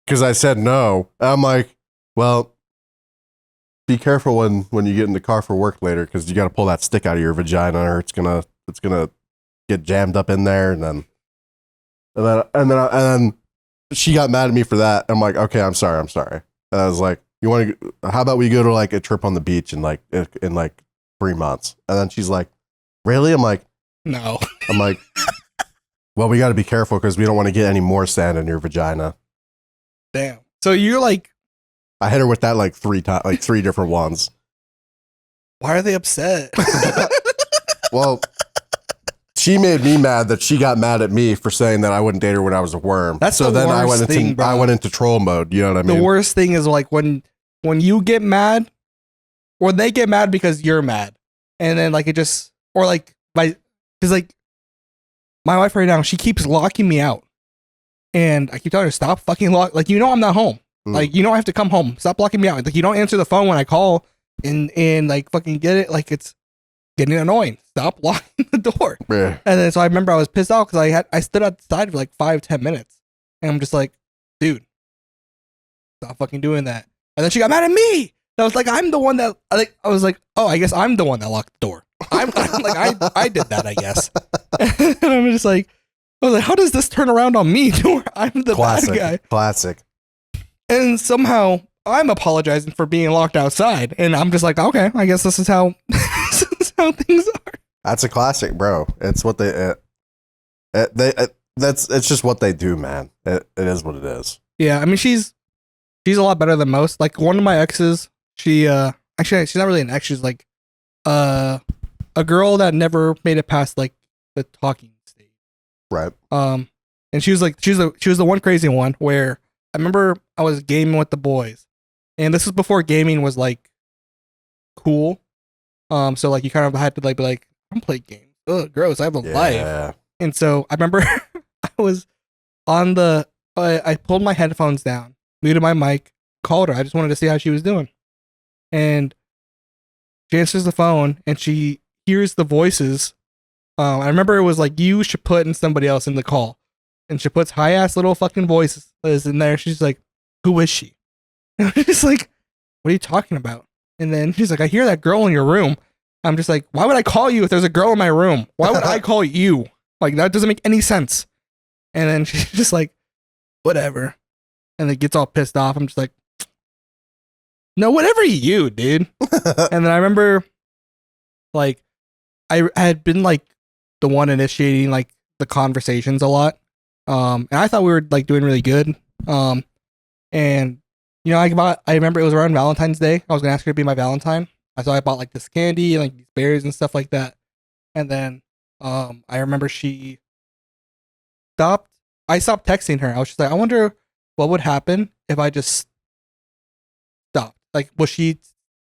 because I said no. And I'm like, well, be careful when you get in the car for work later, because you got to pull that stick out of your vagina, or it's gonna get jammed up in there, and then she got mad at me for that. I'm like, okay, I'm sorry. And I was like, how about we go to like a trip on the beach in like 3 months? And then she's like, really? I'm like, no. I'm like, well, we got to be careful because we don't want to get any more sand in your vagina. Damn. So you're like, I hit her with that like 3 times, like 3 different ones. Why are they upset? Well, she made me mad that she got mad at me for saying that I wouldn't date her when I was a worm. That's so the then I worst thing, bro. I went into troll mode. You know what I mean? The worst thing is like when you get mad, or they get mad because you're mad, and then like it just, or like because like my wife right now, she keeps locking me out, and I keep telling her, stop fucking like, you know I'm not home. Like, you know I have to come home. Stop blocking me out. Like, you don't answer the phone when I call, and like fucking get it. Like, it's getting annoying. Stop locking the door. Yeah. And then so I remember I was pissed off because I stood outside for like 5-10 minutes, and I'm just like, dude, stop fucking doing that. And then she got mad at me. And I was like, I'm the one that I was like, oh, I guess I'm the one that locked the door. I'm like, I did that, I guess. And I'm just like, I was like, how does this turn around on me? I'm the bad guy. Classic. And somehow I'm apologizing for being locked outside, and I'm just like, okay, I guess this is how things are. That's a classic, bro. It's what it's just what they do, man. It is what it is. Yeah, I mean, she's a lot better than most. Like, one of my exes, she actually she's not really an ex. She's like a girl that never made it past like the talking stage. Right. And she was the one crazy one where I remember I was gaming with the boys, and this was before gaming was like cool. So like you kind of had to like be like, I'm playing games. Ugh, gross. I have a life. And so I remember I was on I pulled my headphones down, muted my mic, called her. I just wanted to see how she was doing. And she answers the phone and she hears the voices. I remember it was like you, Shaput, and somebody else in the call. And Shaput's high ass little fucking voice is in there. She's like, who is she? And I'm just like, what are you talking about? And then she's like, I hear that girl in your room. I'm just like, why would I call you if there's a girl in my room? Why would I call you? Like, that doesn't make any sense. And then she's just like, whatever. And then gets all pissed off. I'm just like, no, whatever you, dude. And then I remember, like, I had been like the one initiating like the conversations a lot. And I thought we were like doing really good. And you know, I remember it was around Valentine's Day. I was gonna ask her to be my Valentine. So I bought like this candy and like these berries and stuff like that. And then I remember she stopped. I stopped texting her. I was just like, I wonder what would happen if I just stopped. Like, will she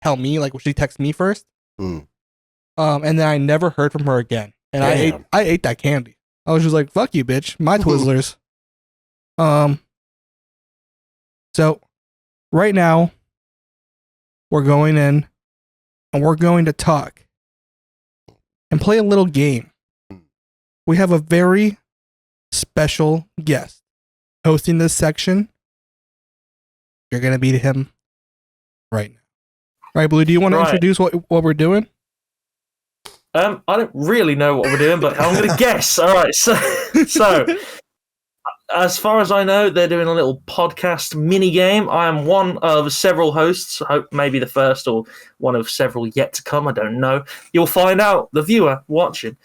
tell me? Like, will she text me first? And then I never heard from her again. And I ate that candy. I was just like, fuck you, bitch. My Twizzlers. So right now we're going in and we're going to talk and play a little game. We have a very special guest hosting this section. You're going to meet him right now. All right, Blue, do you want to introduce what we're doing? I don't really know what we're doing, but I'm going to guess. All right, so as far as I know, they're doing a little podcast mini game. I am one of several hosts. I hope maybe the first or one of several yet to come. I don't know. You'll find out, the viewer watching.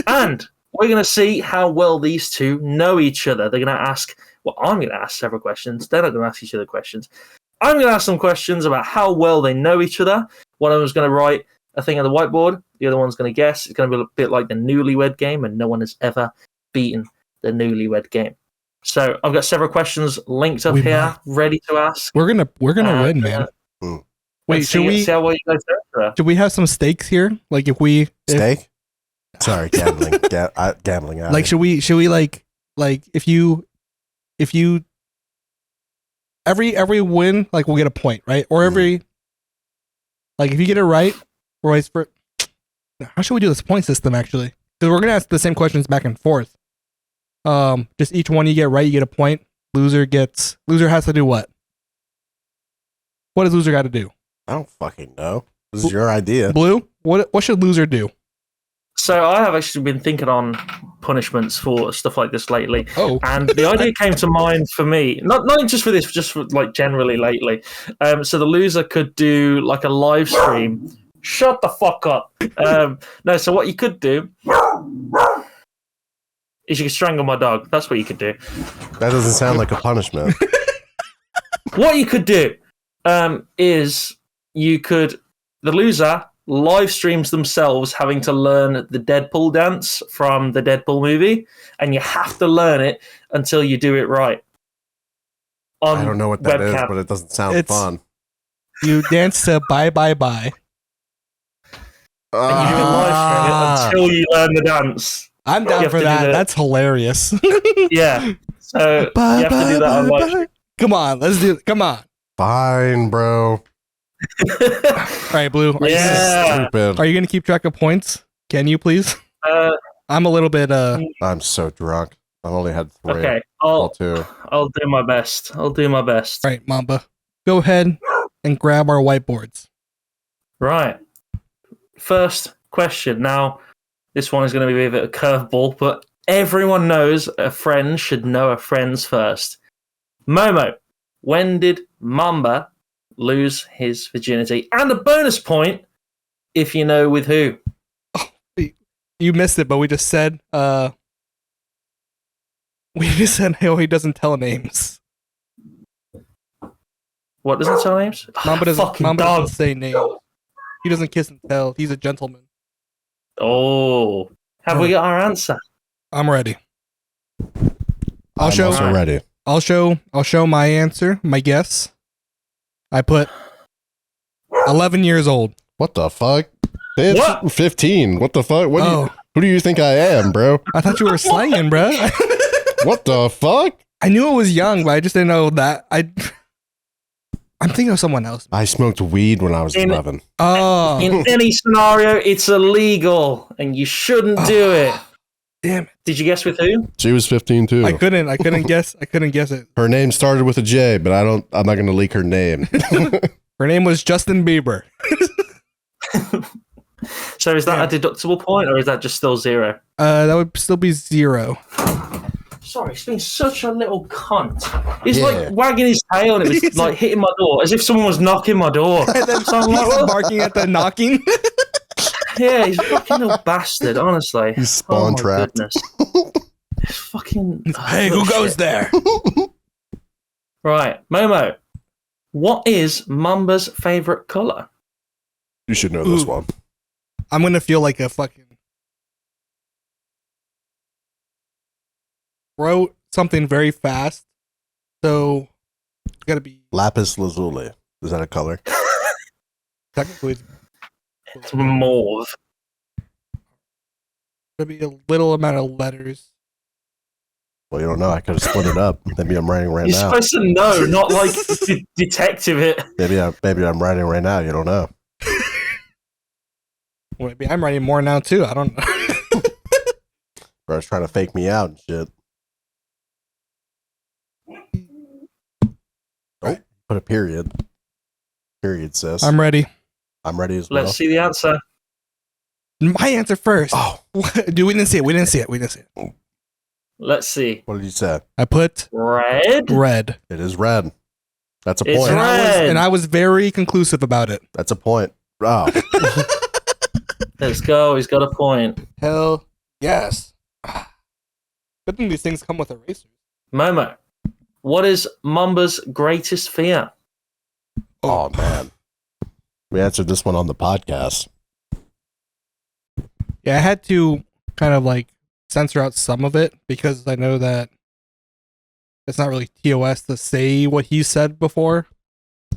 And we're going to see how well these two know each other. They're going to ask, well, I'm going to ask several questions. They're not going to ask each other questions. I'm going to ask some questions about how well they know each other. One of them is going to write a thing on the whiteboard. The other one's going to guess. It's going to be a bit like the Newlywed Game, and no one has ever beaten the Newlywed Game. So I've got several questions linked up here, ready to ask. We're gonna win, man. Wait, should we see how well you guys do? Should we have some stakes here? Like if steak? Sorry, gambling. Gambling. Like should we like if you every win, like we'll get a point, right? Or every like if you get it right, Royce, for how should we do this point system actually? Because we're gonna ask the same questions back and forth. Just each one you get right, you get a point. Loser has to do what? What does loser got to do? I don't fucking know. This is your idea. Blue, what should loser do? So I have actually been thinking on punishments for stuff like this lately. Oh. And the idea came to mind for me, not just for this, just for like generally lately. So the loser could do like a live stream. Shut the fuck up. No, so what you could do is you could strangle my dog. That's what you could do. That doesn't sound like a punishment. What you could do is the loser live streams themselves having to learn the Deadpool dance from the Deadpool movie, and you have to learn it until you do it right. I don't know what that is, but it doesn't sound fun. You dance to Bye Bye Bye. And you do a live stream until you learn the dance. I'm down for that. That's hilarious. Yeah. So you have to do that on live stream. Come on, let's do it. Come on. Fine, bro. All right, Blue. Are you going to keep track of points? Can you please? I'm a little bit. I'm so drunk. I've only had 3. Okay, I'll do my best. All right, Mamba. Go ahead and grab our whiteboards. Right. First question. Now, this one is going to be a bit of a curveball, but everyone knows a friend should know a friend's first. Momo, when did Mamba lose his virginity? And a bonus point if you know with who. Oh, you missed it, but we just said how he doesn't tell names. What doesn't tell names? Mamba doesn't say names. He doesn't kiss and tell. He's a gentleman. Oh, have we got our answer? I'm ready. I'm also ready. I'll show my answer, my guess. I put 11 years old. What the fuck? It's what? 15. What the fuck? Who do you think I am, bro? I thought you were slanging, bro. What the fuck? I knew it was young, but I just didn't know that. I'm thinking of someone else. I smoked weed when I was 11. Oh. In any scenario, it's illegal, and you shouldn't do it. Damn it. Did you guess with who? She was 15 too. I couldn't guess. I couldn't guess it. Her name started with a J, but I'm not going to leak her name. Her name was Justin Bieber. So is that a deductible point, or is that just still 0? That would still be 0. Sorry, he's being such a little cunt. He's like wagging his tail and it was like hitting my door as if someone was knocking my door. And then so he's barking at the knocking. Yeah, he's a fucking little bastard, honestly. He's spawn trapped. Goodness. Fucking. Hey, who goes shit. there? Right, Momo. What is Mamba's favorite color? You should know this Ooh. one. I'm gonna feel like a fucking wrote something very fast. So it's gotta be Lapis lazuli. Is that a color? technically It's mauve. gonna be a little amount of letters. Well, you don't know. I could have split it up. Maybe I'm writing right You're now. supposed to know, not like detective it. Maybe I'm writing right now. You don't know. Well, maybe I'm writing more now too. I don't know. Bro's trying to fake me out and shit. Oh, put a period. Period, sis. I'm ready. I'm ready as well. Let's see the answer. My answer first. Oh, Dude, we didn't see it. We didn't see it. Let's see. what did you say? I put Red. red. It is red. That's a It's point. red. And I was very conclusive about it. That's a point. Oh, Let's go. He's got a point. Hell yes. Good thing these things come with erasers. Momo. What is Mamba's greatest fear? oh man. We answered this one on the podcast. Yeah, I had to kind of like censor out some of it because I know that it's not really TOS to say what he said before.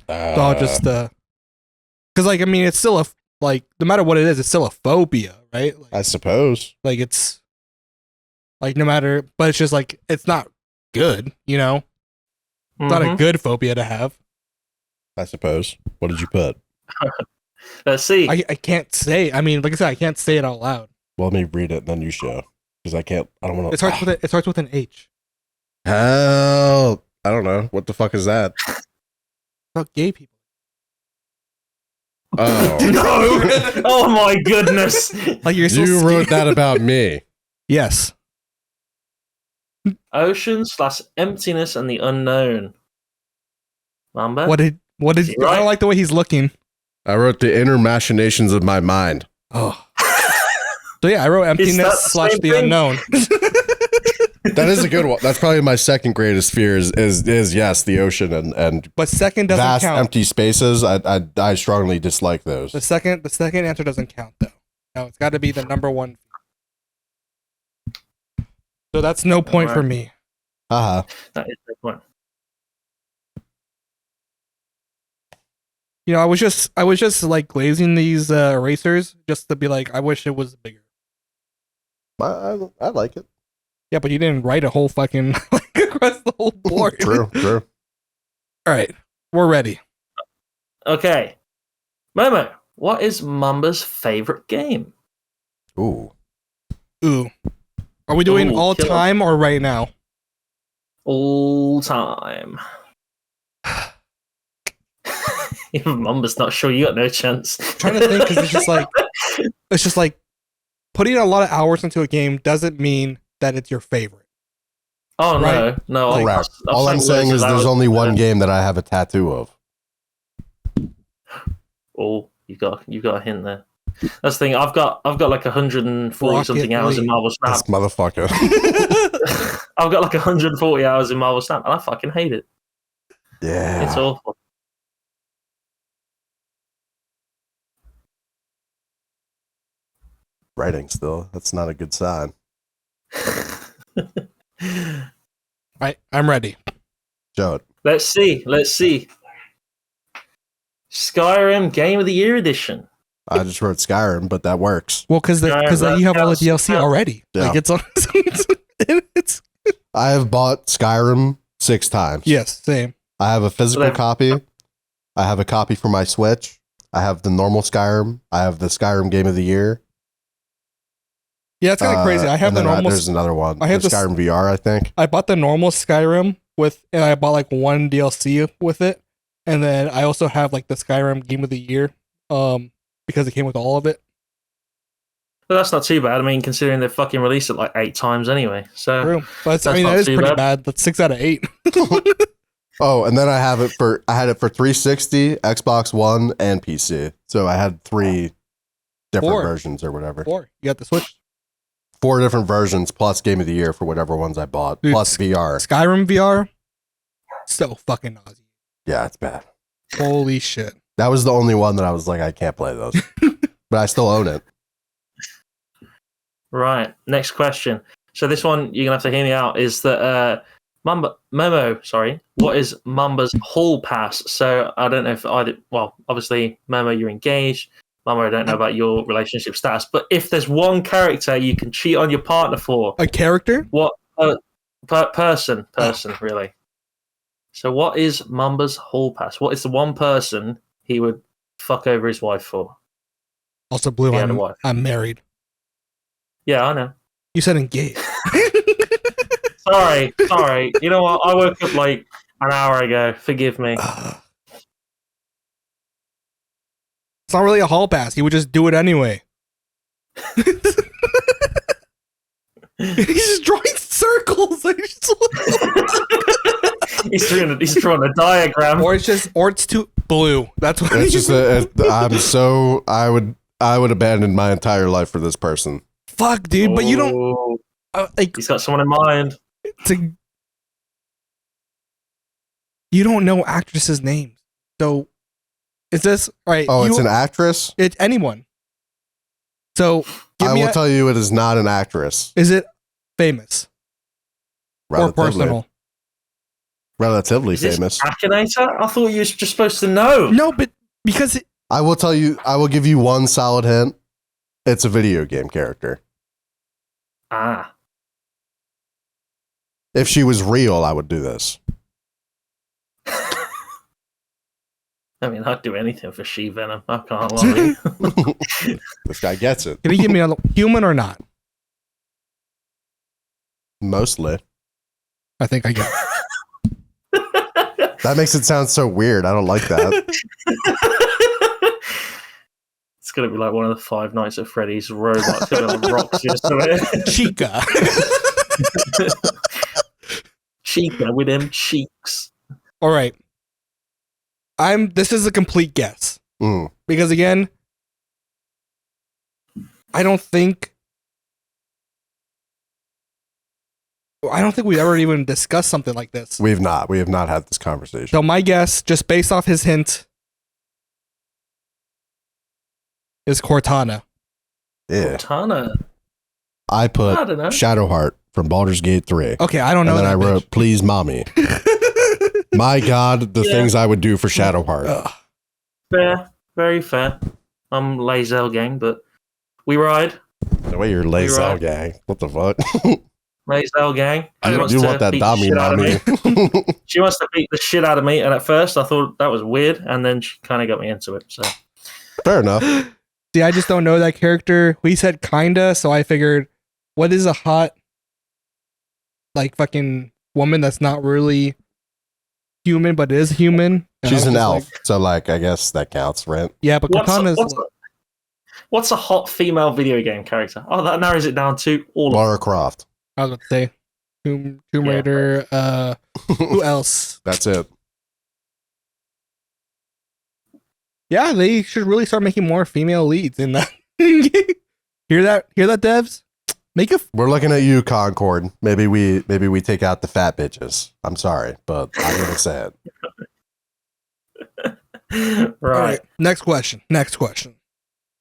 So I'll just because like I mean it's still like no matter what it is, it's still a phobia, right? I suppose. Like it's like no matter, but it's just like it's not good, you know. It's not a good phobia to have. I suppose. What did you put? Let's see. I can't say. I mean, like I said, I can't say it out loud. Well, let me read it and then you show. Because I can't. I don't want It starts with it starts with an H. Hell, I don't know. What the fuck is that? It's about gay people. Oh. No! Oh my goodness! Like you're so You scared. wrote that about me. Yes. Ocean/emptiness and the unknown. Mamba? What did Is he right? I don't like the way he's looking. I wrote the inner machinations of my mind. Oh. So yeah, I wrote emptiness the slash same the thing? unknown. That is a good one. That's probably my second greatest fear is yes, the ocean and But second doesn't vast count. empty spaces. I strongly dislike those. The second answer doesn't count though. No, it's got to be the number one. So that's no point for me. Haha. That is the point. You know, I was just like glazing these erasers just to be like, I wish it was bigger. I like it. Yeah, but you didn't write a whole fucking like across the whole board. True. All right, we're ready. Okay. Momo, what is Mamba's favorite game? Ooh. Ooh, are we doing Ooh, all kill 'em. time or right now? All time. Even Mamba's not sure. You got no chance. I'm trying to think because it's just like putting a lot of hours into a game doesn't mean that it's your favorite. Oh Right. no. Correct. I've All I'm seen saying loads is of there's hours. only one game that I have a tattoo of. Oh, you got a hint there. That's the thing. I've got like 140 something Rocket hours in League. Marvel Snap. This motherfucker. I've got like 140 hours in Marvel Snap, and I fucking hate it. Yeah. It's awful. Writing still. That's not a good sign. Right, I'm ready. Show it. Let's see. Skyrim Game of the Year edition. I just wrote Skyrim, but that works. Well, because you have all the DLC already. Yeah. Like it's on. It's I have bought Skyrim 6 times. yes, same. I have a physical Well, copy. I have a copy for my Switch. I have the normal Skyrim. I have the Skyrim Game of the Year. Yeah, it's kind of crazy. I have and the then normal. There's another one. I have the the Skyrim VR, I think. I bought the normal Skyrim and I bought like one DLC with it, and then I also have like the Skyrim Game of the Year, because it came with all of it. But that's not too bad. I mean, considering they've fucking released it like 8 times anyway. So True, but I That's mean not that is too pretty bad. bad. That's 6 out of 8. Oh, and then I had it for 360, Xbox One, and PC. So I had 3 different Four. versions or whatever. 4. You got the Switch. 4 different versions plus Game of the Year for whatever ones I bought, Dude, plus VR. Skyrim VR, so fucking nauseous. Yeah, it's bad. Holy shit. That was the only one that I was like, I can't play those. But I still own it. Right. Next question. So this one you're gonna have to hear me out. Is that Momo? Sorry. What is Mamba's hall pass? So I don't know if obviously Momo, you're engaged. Mama, I don't know about your relationship status, but if there's one character you can cheat on your partner for, A character? what person, really? So what is Mamba's hall pass? What is the one person he would fuck over his wife for? Also, Blue, He had a wife. I'm married. Yeah, I know. You said engaged. Sorry. You know what? I woke up like an hour ago. Forgive me. It's not really a hall pass. He would just do it anyway. He's just drawing circles. He's drawing a diagram. Or it's too blue. That's what It's just I would abandon my entire life for this person. fuck, dude. But you don't like. He's got someone in mind. You don't know actresses' names, so is this right? Oh, it's an actress? It's anyone. So I will tell you, it is not an actress. Is it famous or personal? Relatively Is this famous. Akinator? I thought you were just supposed to know. No, but because I will tell you. I will give you one solid hint. It's a video game character. Ah. If she was real, I would do this. I mean, I'd do anything for She-Venom. I can't lie. This guy gets it. can you give me a human or not? Mostly. I think I get it. That makes it sound so weird. I don't like that. It's going to be like one of the Five Nights at Freddy's robots on rocks or something. Chica. Chica with them cheeks. All right. This is a complete guess. Mm. Because again, I don't think we ever even discussed something like this. We have not had this conversation. So my guess, just based off his hint, is Cortana. Yeah. Cortana. I I put don't know. Shadowheart from Baldur's Gate 3. Okay, I don't know. And then that I wrote, please, mommy. My God, the things I would do for Shadowheart. Ugh. Fair. Very fair. I'm Lazel gang, but we ride. The way you're lazy, right. gang. What the fuck? Lazel gang. You wants do to want that beat the dummy, shit out of mommy. me. She wants to beat the shit out of me, and at first I thought that was weird, and then she kind of got me into it. So Fair enough. See, I just don't know that character. We said kinda, so I figured, what is a hot, like, fucking woman that's not really human, but is human? And She's I was an just elf, like, so like I guess that counts, right? yeah, but Cortana's what's a hot female video game character? Oh, that narrows it down to all of them. Lara Croft. I was about to say Tomb Yeah. Raider. Who else? That's it. Yeah, they should really start making more female leads in that. Hear that, devs? Make a We're looking at you, Concord. Maybe we take out the fat bitches. I'm sorry, but I'm gonna say it. Right. All right. Next question.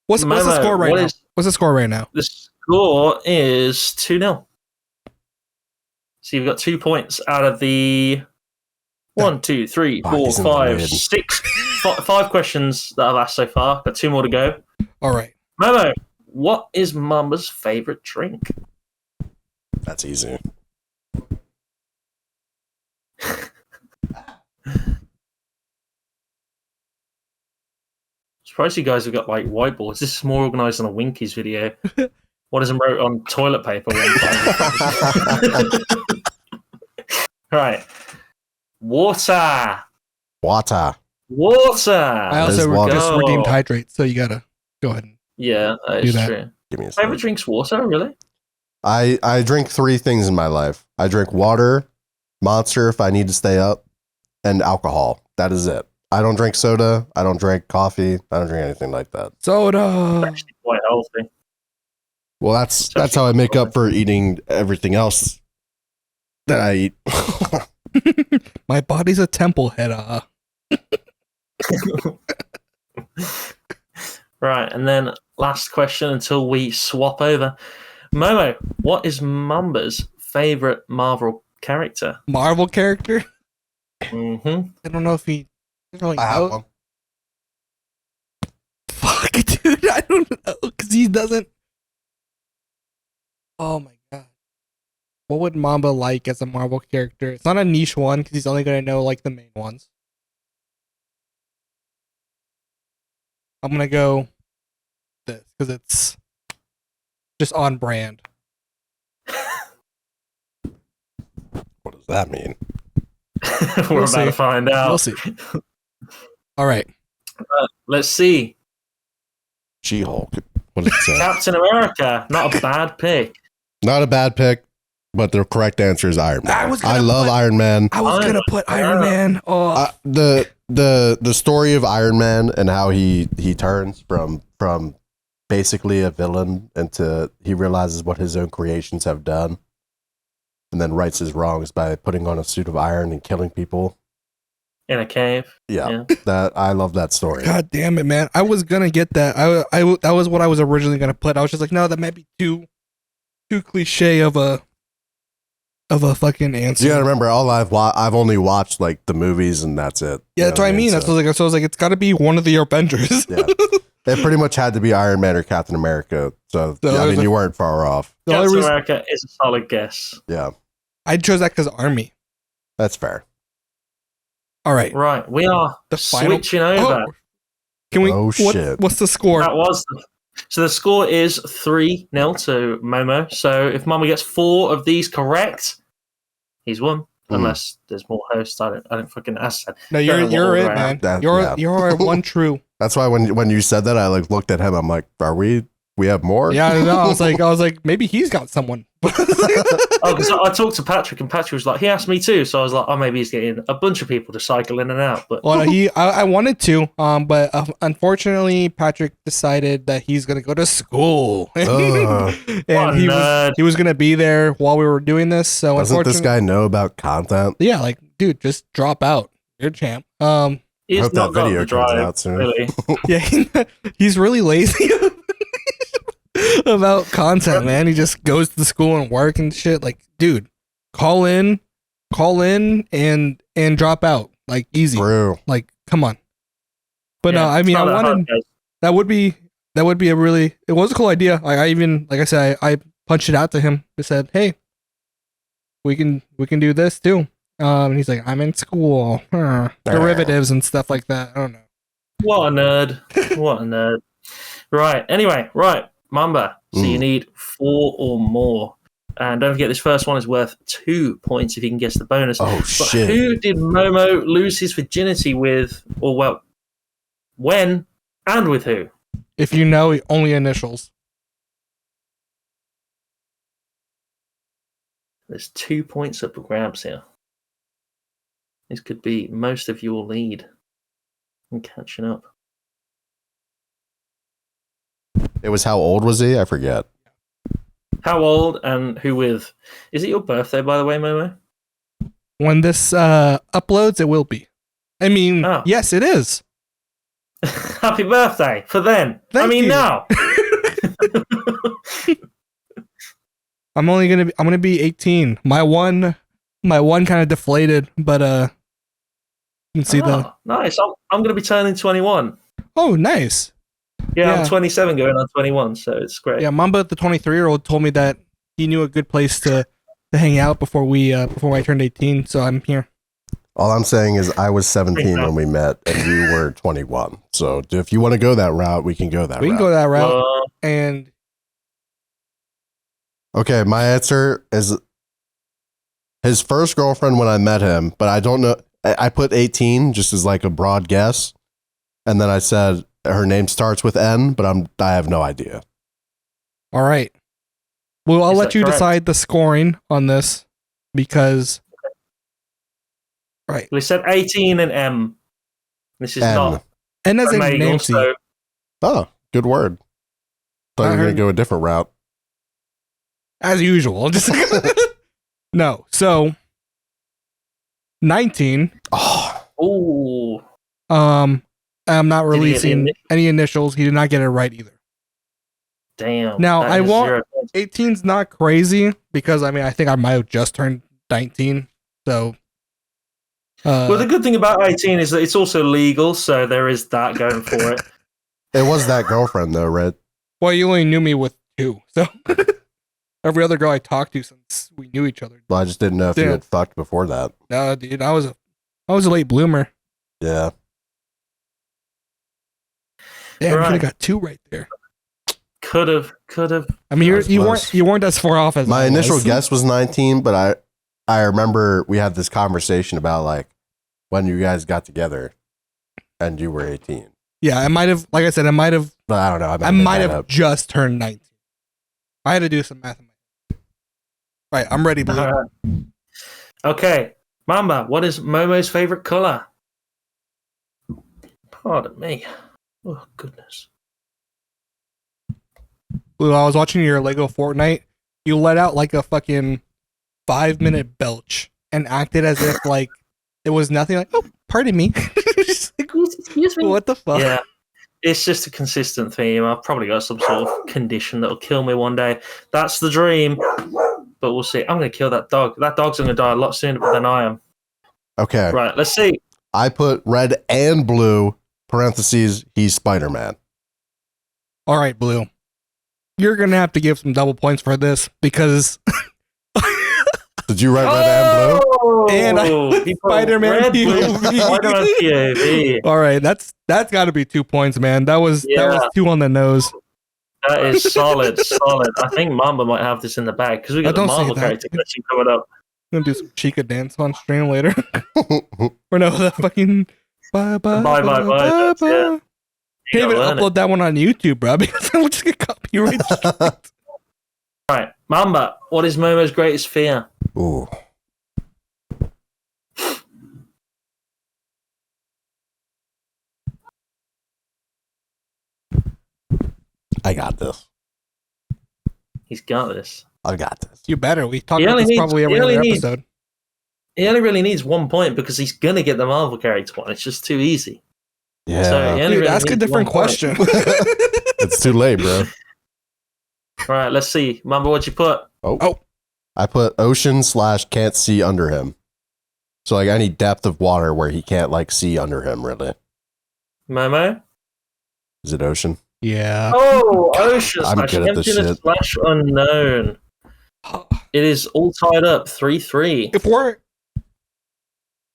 What's the Momo, score right what now? is- What's the score right now? The score is 2-0. So you've got 2 points out of the 1, 2, 3, Fuck, 4, he's in the 5, lead. 6, 5 questions that I've asked so far. Got 2 more to go. All right. Momo, what is Mamba's favorite drink? That's easy. Surprised you guys have got like whiteboards. This is more organized than a Winkies video. One of them wrote on toilet paper one time. Right. Water. Water. I There's also water. just redeemed hydrate, so you gotta go ahead. Yeah, that Do is that. true. Give me a Favorite second. drink's water, really? I drink 3 things in my life. I drink water, Monster if I need to stay up, and alcohol. That is it. I don't drink soda. I don't drink coffee. I don't drink anything like that. Soda. Actually quite healthy. Well, that's how I make up for eating everything else that I eat. My body's a temple head. Right, and then last question until we swap over. Momo, what is Mamba's favorite Marvel character? Marvel character? Mm-hmm. I don't know if he. I don't really I have know. one. Fuck, dude. I don't know because he doesn't. Oh my god. What would Mamba like as a Marvel character? It's not a niche one because he's only gonna know like the main ones. I'm gonna go this because it's just on brand. What does that mean? We're We'll about see. to find out. We'll see. All right. Let's see. She-Hulk. What does it say? Captain America, not a bad pick. Not a bad pick, but the correct answer is Iron Man. I love Iron Man. I was gonna put Iron Man. Oh, The story of Iron Man and how he turns from basically a villain into he realizes what his own creations have done, and then rights his wrongs by putting on a suit of iron and killing people. In a cave. Yeah. That I love that story. god damn it, man! I was gonna get that. I that was what I was originally gonna put. I was just like, no, that might be too cliche of a fucking answer. You gotta remember, all I've only watched like the movies, and that's it. Yeah, that's what I mean. So I was like, it's got to be one of the Avengers. Yeah, it pretty much had to be Iron Man or Captain America. So yeah, I mean, you weren't far off. The only Captain reason America is a solid guess. Yeah, I chose that because Army. that's fair. All right, Right, we are the final. switching over. Oh, can we? Oh, shit. What's the score? That was so the score is 3-0 to Momo. So if Mama gets 4 of these correct, he's won. Unless there's more hosts. I don't fucking ask. No, you're it, man. You're one true. That's why when you said that, I like looked at him. I'm like, are we have more? Yeah, I know. I was like, maybe he's got someone. Oh, because I talked to Patrick, and Patrick was like, he asked me too. So I was like, oh, maybe he's getting a bunch of people to cycle in and out. But well, I wanted to, but unfortunately, Patrick decided that he's gonna go to school, and he was gonna be there while we were doing this. So doesn't this guy know about content? Yeah, like, dude, just drop out. You're a champ. he's I hope that video comes out soon. Really. Yeah, he's really lazy about content, man. He just goes to school and work and shit. Like, dude, call in and drop out. Like, easy. True. Like, come on. But Yeah, no, I mean, I wanted that would be a really, it was a cool idea. I even, like I said, I punched it out to him. I said, hey, we can do this too. And he's like, I'm in school. Derivatives and stuff like that. I don't know. What a nerd. What a nerd. Right. Anyway, right. Mamba. So you need 4 or more. And don't forget, this first one is worth 2 points if you can guess the bonus. Oh, but shit. Who did Momo lose his virginity with? Or, well, when and with who? If you know, only initials. There's 2 points up for grabs here. This could be most of your lead. I'm catching up. It was how old was he? I forget. How old and who with? Is it your birthday, by the way, Momo? When this uploads, it will be. I mean, yes, it is. Happy birthday for then. Thank you. Now. I'm gonna be 18. My one kind of deflated, but you can see nice. I'm gonna be turning 21. Oh, nice. Yeah, I'm 27 going on 21, so it's great. Yeah, Mamba, the 23-year-old, told me that he knew a good place to hang out before I turned 18, so I'm here. All I'm saying is I was 17 when we met, and you were 21. So if you want to go that route, we can go that route. We can go that route. And okay, my answer is his first girlfriend when I met him, but I don't know. I put 18 just as like a broad guess, and then I said her name starts with N, but I have no idea. All right. Well, I'll let you correct? decide the scoring on this because. Right. We said 18 and M. This is N. not. N as in Omegle, Nancy. so Oh, good word. Thought you were going to go a different route. as usual. Just no. So 19. Oh, Ooh. I'm not Did he get the releasing any initials. He did not get it right either. Damn. Now, that I is want 0 points. 18's not crazy because I think I might have just turned 19. So Well, the good thing about 18 is that it's also legal, so there is that going for it. it was that girlfriend though, right? well, you only knew me with 2. So every other girl I talked to since we knew each other. Well, I just didn't know if you Yeah. had fucked before that. No, dude, I was a late bloomer. Yeah. Damn, you could Right. have got 2 right there. Could have. I mean, That was close. you weren't as far off as My I initial was. guess was 19, but I remember we had this conversation about like when you guys got together and you were 18. Yeah, I might have. Like I said, I might have. But I don't know. I might have just turned 19. I had to do some math. Right, I'm ready, Blue. Alright. Okay. Mamba, what is Momo's favorite color? Pardon me. Oh, goodness. Blue, I was watching your Lego Fortnite. You let out like a fucking 5-minute belch and acted as if like it was nothing. Like, oh, pardon me. Just like, Excuse me. what the fuck? Yeah. It's just a consistent theme. I've probably got some sort of condition that'll kill me one day. That's the dream. But we'll see. I'm going to kill that dog. That dog's going to die a lot sooner than I am. Okay. Right, let's see. I put red and blue, parentheses, he's Spider-Man. All right, Blue. You're gonna have to give some double points for this because Did you write red and blue? Oh! And He put Spider-Man red, blue, POV. Spider-Man POV. all right, that's got to be 2 points, man. That was Yeah. 2 on the nose. That is solid. I think Mamba might have this in the bag because we got the Don't say Marvel that. character collection coming up. I'm gonna do some Chica dance on stream later. Or no, the fucking bye. Bye, that's- yeah. You Can't gotta even learn it. upload that one on YouTube, bro, because I'll just get copyright. Right, Mamba, what is Momo's greatest fear? Ooh. I got this. He's got this. I got this. You better. We talk He about only this needs- probably every he only other needs- episode. He only really needs 1 point because he's gonna get the Marvel character one. It's just too easy. Yeah. So he only Dude, really ask a needs different 1 point. question. It's too late, bro. Right, let's see. Mamba, what'd you put? Oh. I put ocean / can't see under him. So like any depth of water where he can't like see under him, really. Momo? Is it ocean? Yeah. Oh, ocean I'm slash good at this emptiness shit. slash unknown. It is all tied up 3-3.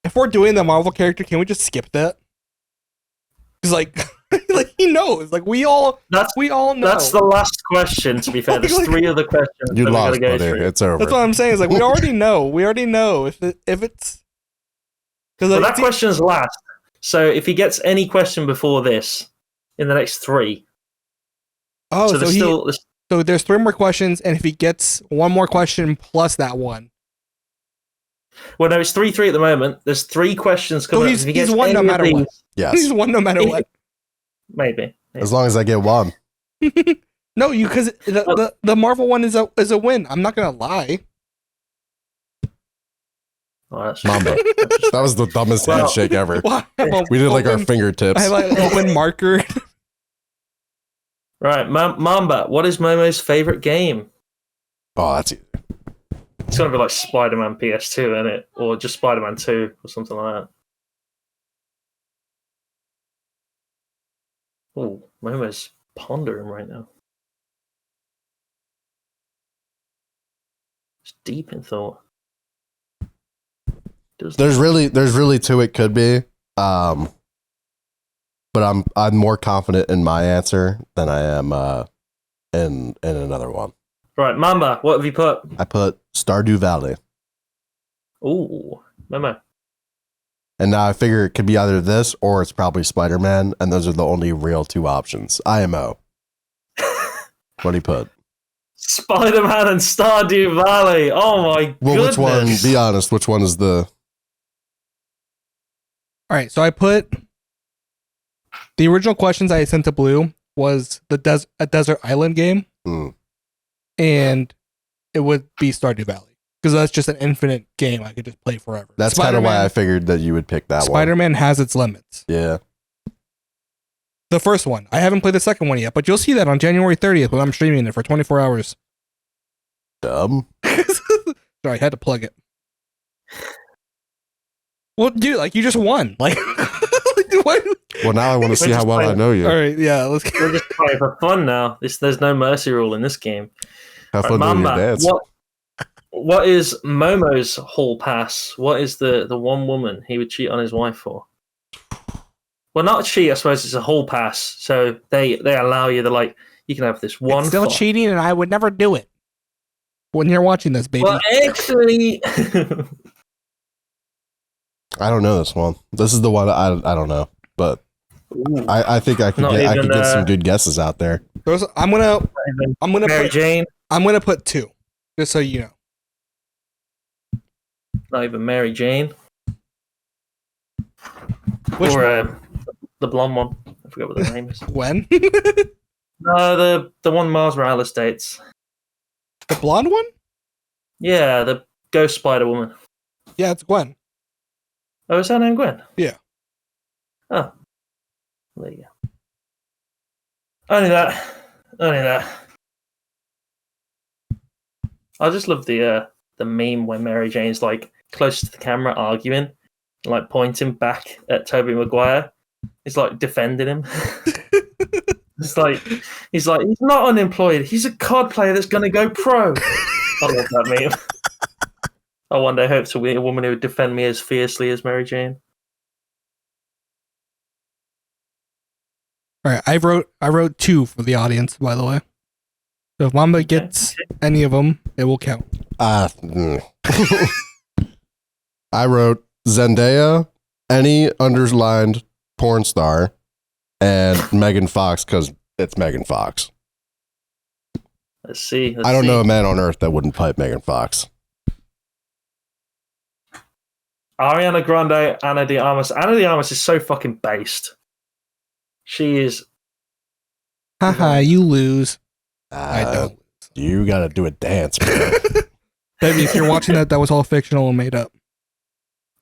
If we're doing the Marvel character, can we just skip that? Because like, like he knows. Like we all know. That's the last question, to be fair. There's 3 other questions You that we lost, gotta go buddy. through. It's over. That's what I'm saying. Is like we already know. We already know if it's because Well, like, that question's last. So if he gets any question before this, in the next 3. oh, so so there's still... so there's 3 more questions, and if he gets 1 more question plus that one, Well, no, it's 3-3 at the moment. There's 3 questions coming so up. If he he's gets one no any of matter these- what. Yes. He's one no matter what. Maybe. As long as I get one. No, you because the Marvel one is a win. I'm not gonna lie. Oh, that's Mamba. That was the dumbest Well- handshake ever. Well, I have a We did like our open- fingertips. I have like an open marker. Right, Mamba, what is Momo's favorite game? Oh, that's easy. It's gonna be like Spider-Man PS2, isn't it? Or just Spider-Man 2 or something like that. Oh, Momo's pondering right now. It's deep in thought. There's really 2 it could be. But I'm more confident in my answer than I am in another one. Right, Mamba, what have you put? I put Stardew Valley. Ooh, Momo. And now I figure it could be either this or it's probably Spider-Man, and those are the only real 2 options. IMO. What do you put? Spider-Man and Stardew Valley. Oh my Well, goodness. which one? Be honest. Which one is the? All right, so I put the original questions I sent to Blue was a desert island game, Hmm. and it would be Stardew Valley because that's just an infinite game I could just play forever. That's kind of why I figured that you would pick that one. Spider-Man has its limits. Yeah. The first one. I haven't played the second one yet, but you'll see that on January 30th when I'm streaming it for 24 hours. Dumb. Sorry, I had to plug it. Well, dude, like, you just won. Like, what? Well, now I want to see how well I know you. All right, yeah, let's We're just playing for fun now. There's no mercy rule in this game. Have fun doing your dance. What is Momo's hall pass? What is the one woman he would cheat on his wife for? Well, not cheat, I suppose it's a hall pass. So they allow you you can have this one. It's still cheating, and I would never do it. When you're watching this, baby. Well, actually, I don't know this one. This is the one I don't know, but I think I could get some good guesses out there. I'm gonna Mary Jane. I'm gonna put 2, just so you know. Not even Mary Jane. Which or the blonde one. I forgot what the name is. When? No, the one Mars Morales dates. The blonde one? Yeah, the Ghost Spider Woman. Yeah, it's Gwen. Oh, is her name Gwen? Yeah. Oh. There you go. Only that. I just love the meme when Mary Jane's close to the camera arguing, pointing back at Tobey Maguire. He's defending him. He's not unemployed. He's a COD player that's going to go pro. I love that meme. I one day hope to be a woman who would defend me as fiercely as Mary Jane. All right, I wrote 2 for the audience, by the way. So if Mamba gets any of them, it will count. I wrote Zendaya, any underlined porn star, and Megan Fox because it's Megan Fox. Let's see. I don't know a man on earth that wouldn't pipe Megan Fox. Ariana Grande, Ana de Armas. Ana de Armas is so fucking based. She is. Haha, you lose. I don't. You gotta do a dance, bro. Baby, if you're watching that was all fictional and made up.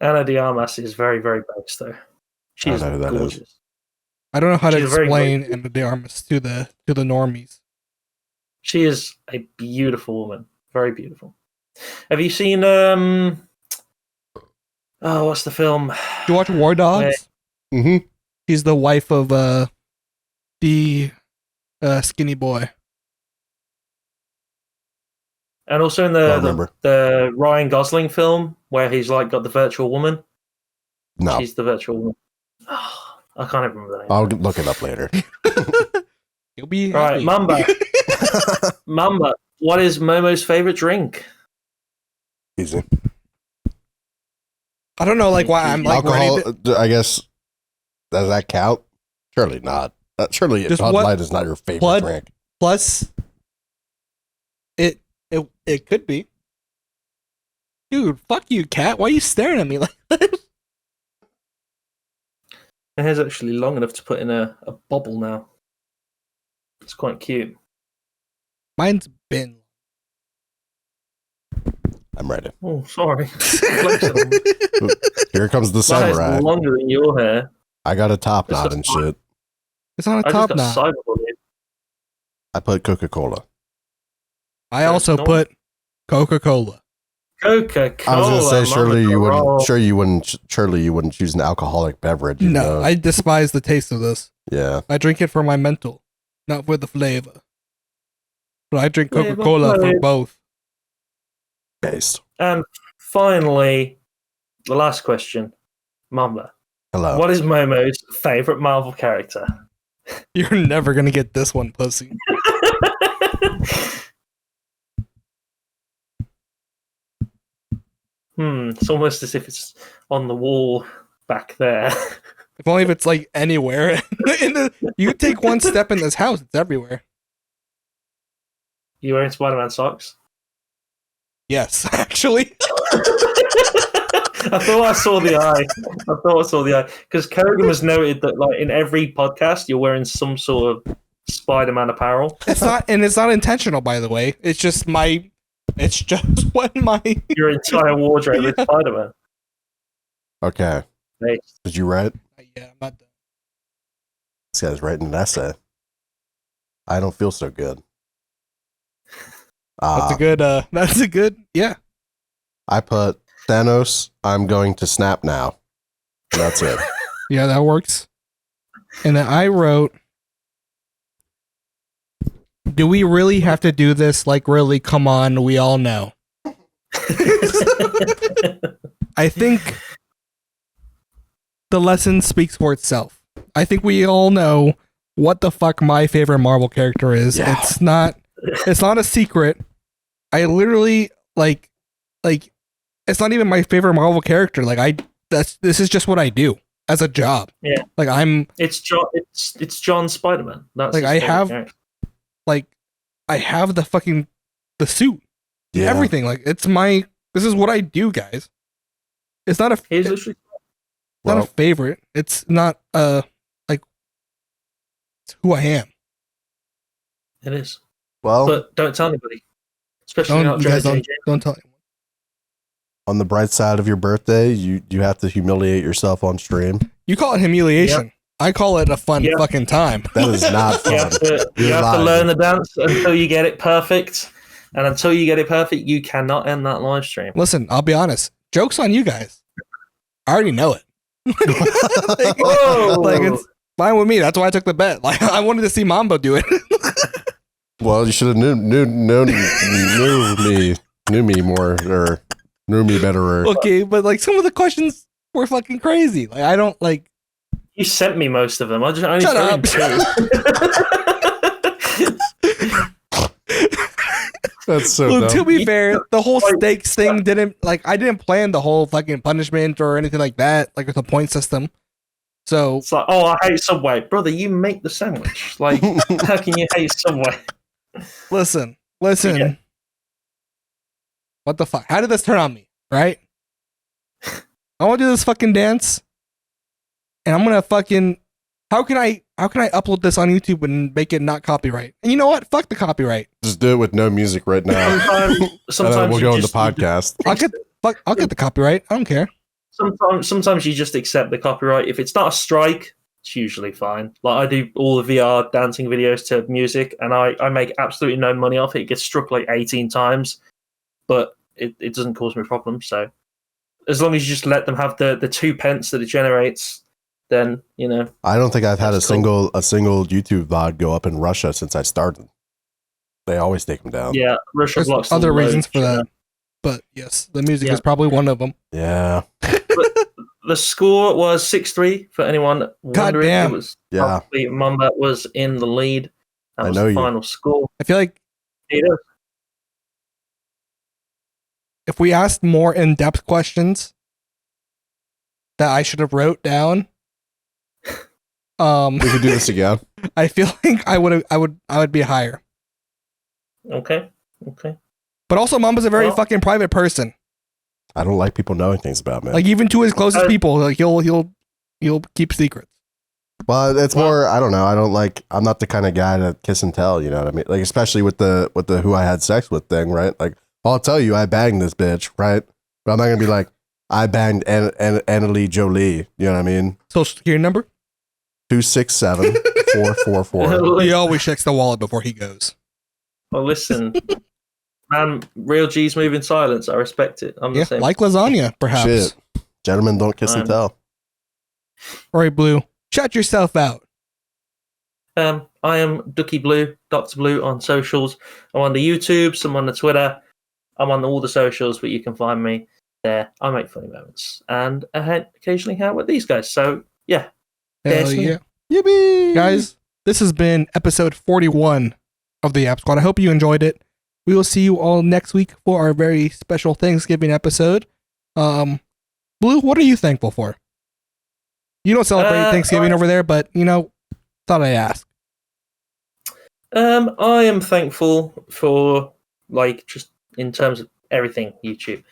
Ana de Armas is very, very based, though. She's gorgeous. I don't know how to explain Ana de Armas to the normies. She is a beautiful woman. Very beautiful. Have you seen what's the film? Do you watch War Dogs? Mm-hmm. She's the wife of the skinny boy. And also in the Ryan Gosling film where he's got the virtual woman. No. She's the virtual woman. Oh, I can't even remember the name. I'll look it up later. You'll be right, happy. Mamba. Mamba, what is Momo's favorite drink? Easy. I don't know, why I'm alcohol. I guess does that count? Surely not. Surely Bud Light is not your favorite drink. Plus, it could be. Dude, fuck you, cat. Why are you staring at me like that? My hair's actually long enough to put in a bobble now. It's quite cute. Mine's been. I'm ready. Oh, sorry. Here comes the My hair's samurai. longer than your hair. I got a top knot and shit. It's not a top knot. I put Coca-Cola. I also put Coca-Cola. Coca-Cola. I was gonna say surely you wouldn't choose an alcoholic beverage. No, I despise the taste of this. Yeah. I drink it for my mental, not for the flavor. But I drink Coca-Cola for both. Based. And finally, the last question. Mamba. Hello. What is Momo's favorite Marvel character? You're never gonna get this one, pussy. It's almost as if it's on the wall back there. If only if it's anywhere. You take one step in this house, it's everywhere. You wearing Spider-Man socks? Yes, actually. I thought I saw the eye. Because Kerrigan has noted that in every podcast you're wearing some sort of Spider-Man apparel. It's not intentional, by the way. It's just my It's just what my Your entire wardrobe is Yeah. Spider-Man. Okay. Nice. Did you write? yeah. I'm not done. This guy's writing an essay. I don't feel so good. That's a good. That's a good. Yeah. I put Thanos, I'm going to snap now. And that's it. Yeah, that works. And then I wrote, do we really have to do this? Like, really? Come on, we all know. I think the lesson speaks for itself. I think we all know what the fuck my favorite Marvel character is. Yeah. It's not a secret. I literally like it's not even my favorite Marvel character. Like this is just what I do as a job. Yeah. Like It's John Spider-Man. That's like his I favorite have character. like I have the suit. Yeah. Everything. Like this is what I do, guys. It's not a He's it's literally not Well, a favorite. It's not like it's who I am. it is. well, But don't tell anybody. Especially not You guys JJ. don't tell anyone. on the bright side of your birthday, you have to humiliate yourself on stream. You call it humiliation. I call it a fun Yep. fucking time. That is not You fun. have to You're lying. learn the dance until you get it perfect. And until you get it perfect, you cannot end that live stream. Listen, I'll be honest. Joke's on you guys. I already know it. Whoa! Like it's fine with me. That's why I took the bet. Like I wanted to see Mamba do it. Well, you should have knew me more, or knew me better. Okay, but like some of the questions were fucking crazy. Like I don't like. You sent me most of them. I just only Shut threw in two. That's so Well, to dumb. be fair, the whole stakes thing didn't like. I didn't plan the whole fucking punishment or anything like that. Like with a point system. So It's like, oh, I hate Subway. Brother, you make the sandwich. Like, how can you hate Subway? listen. Yeah. What the fuck? How did this turn on me? Right? I want to do this fucking dance, and I'm gonna fucking. How can I upload this on YouTube and make it not copyright? And you know what? Fuck the copyright. Just do it with no music right now. Sometimes And then we'll you go into just- podcast. I'll get the copyright. I don't care. Sometimes you just accept the copyright. If it's not a strike, it's usually fine. Like I do all the VR dancing videos to music, and I make absolutely no money off it. It gets struck like 18 times, but it doesn't cause me problems. So as long as you just let them have the 2 pence that it generates, then you know. I don't think I've had a That's cool. single YouTube VOD go up in Russia since I started. They always take them down. Yeah, Russia There's blocks other the reasons for load, that, but yes, the music Yeah. is probably one of them. Yeah. The score was 6-3 for anyone wondering. damn. It was Yeah. probably Mamba was in the lead. That I was know the you. final score. I feel like It is. if we asked more in-depth questions that I should have wrote down, We could do this again. I feel like I would be higher. Okay. But also, Mamba's a very Well- fucking private person. I don't like people knowing things about me. Like even to his closest people, like he'll keep secrets. Well, it's Well- more. I don't know. I'm not the kind of guy to kiss and tell. You know what I mean? Like especially with the who I had sex with thing, right? Like I'll tell you I banged this bitch, right? But I'm not gonna be like I banged Annalie Jolie. You know what I mean? Social security number? 267-444. He always checks the wallet before he goes. Well, listen, man, real G's move in silence. I respect it. I'm the Yeah, same. like lasagna, perhaps. Shit. Gentlemen, don't kiss and tell. All right, Blue, shout yourself out. I am Ducky Blue, Dr. Blue on socials. I'm on the YouTube, I'm on the Twitter, I'm on all the socials, but you can find me there. I make funny moments, and I occasionally hang out with these guys. So yeah, Hell That's me. yeah. Yippee! Guys, this has been episode 41 of the App Squad. I hope you enjoyed it. We will see you all next week for our very special Thanksgiving episode. Blue, what are you thankful for? You don't celebrate Thanksgiving over there, but thought I'd ask. I am thankful for just in terms of everything YouTube,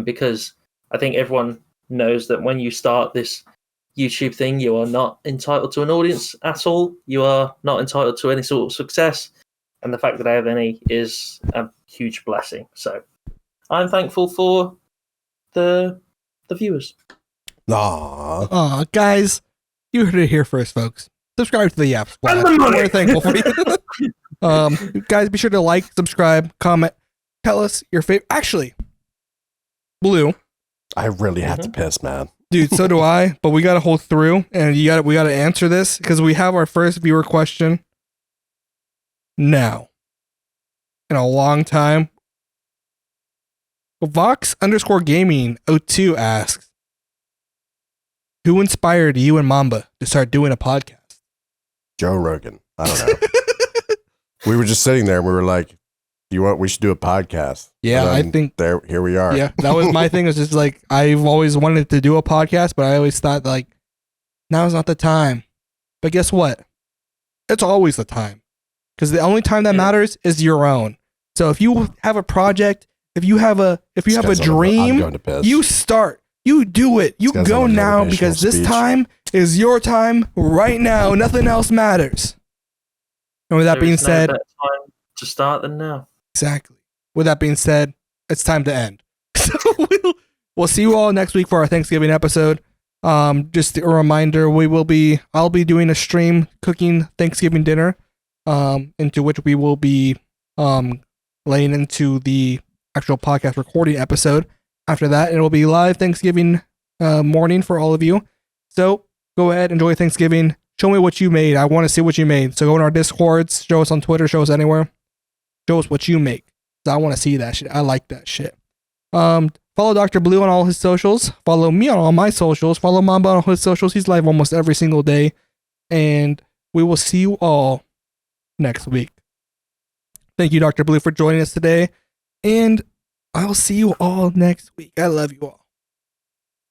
because I think everyone knows that when you start this YouTube thing, you are not entitled to an audience at all. You are not entitled to any sort of success, and the fact that I have any is a huge blessing. So I'm thankful for the viewers. Aw. Guys, you heard it here first, folks. Subscribe to the Yap Squad. And the money. We're thankful for you. Guys, be sure to like, subscribe, comment, tell us your favorite. Actually, Blue, I really have to piss, man. dude. So do I. But we gotta hold through, and we gotta answer this because we have our first viewer question now in a long time. Vox_gaming02 asks, who inspired you and Mamba to start doing a podcast? Joe Rogan. I don't know. We were just sitting there and we were like, we should do a podcast. Yeah, And I then think here we are. Yeah, that was my thing. It was just like, I've always wanted to do a podcast, but I always thought like, now's not the time. But guess what? It's always the time. Because the only time that matters is your own. So if you have a project, if you have a dream, I'm going to piss. you start. You do it. You This guy's go on a now motivational because this speech. time is your time right now. Nothing else matters. And with that There being is no said, better time to start than now. exactly. With that being said, it's time to end. So we'll see you all next week for our Thanksgiving episode. Just a reminder, I'll be doing a stream cooking Thanksgiving dinner, into which we will be laying into the actual podcast recording episode. After that, it will be live Thanksgiving morning for all of you. So go ahead, enjoy Thanksgiving. Show me what you made. I want to see what you made. So go in our Discords, show us on Twitter, show us anywhere. Show us what you make. I want to see that shit. I like that shit. Follow Dr. Blue on all his socials. Follow me on all my socials. Follow Mamba on all his socials. He's live almost every single day. And we will see you all next week. Thank you, Dr. Blue, for joining us today. And I will see you all next week. I love you all.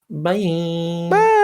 Bye. Bye.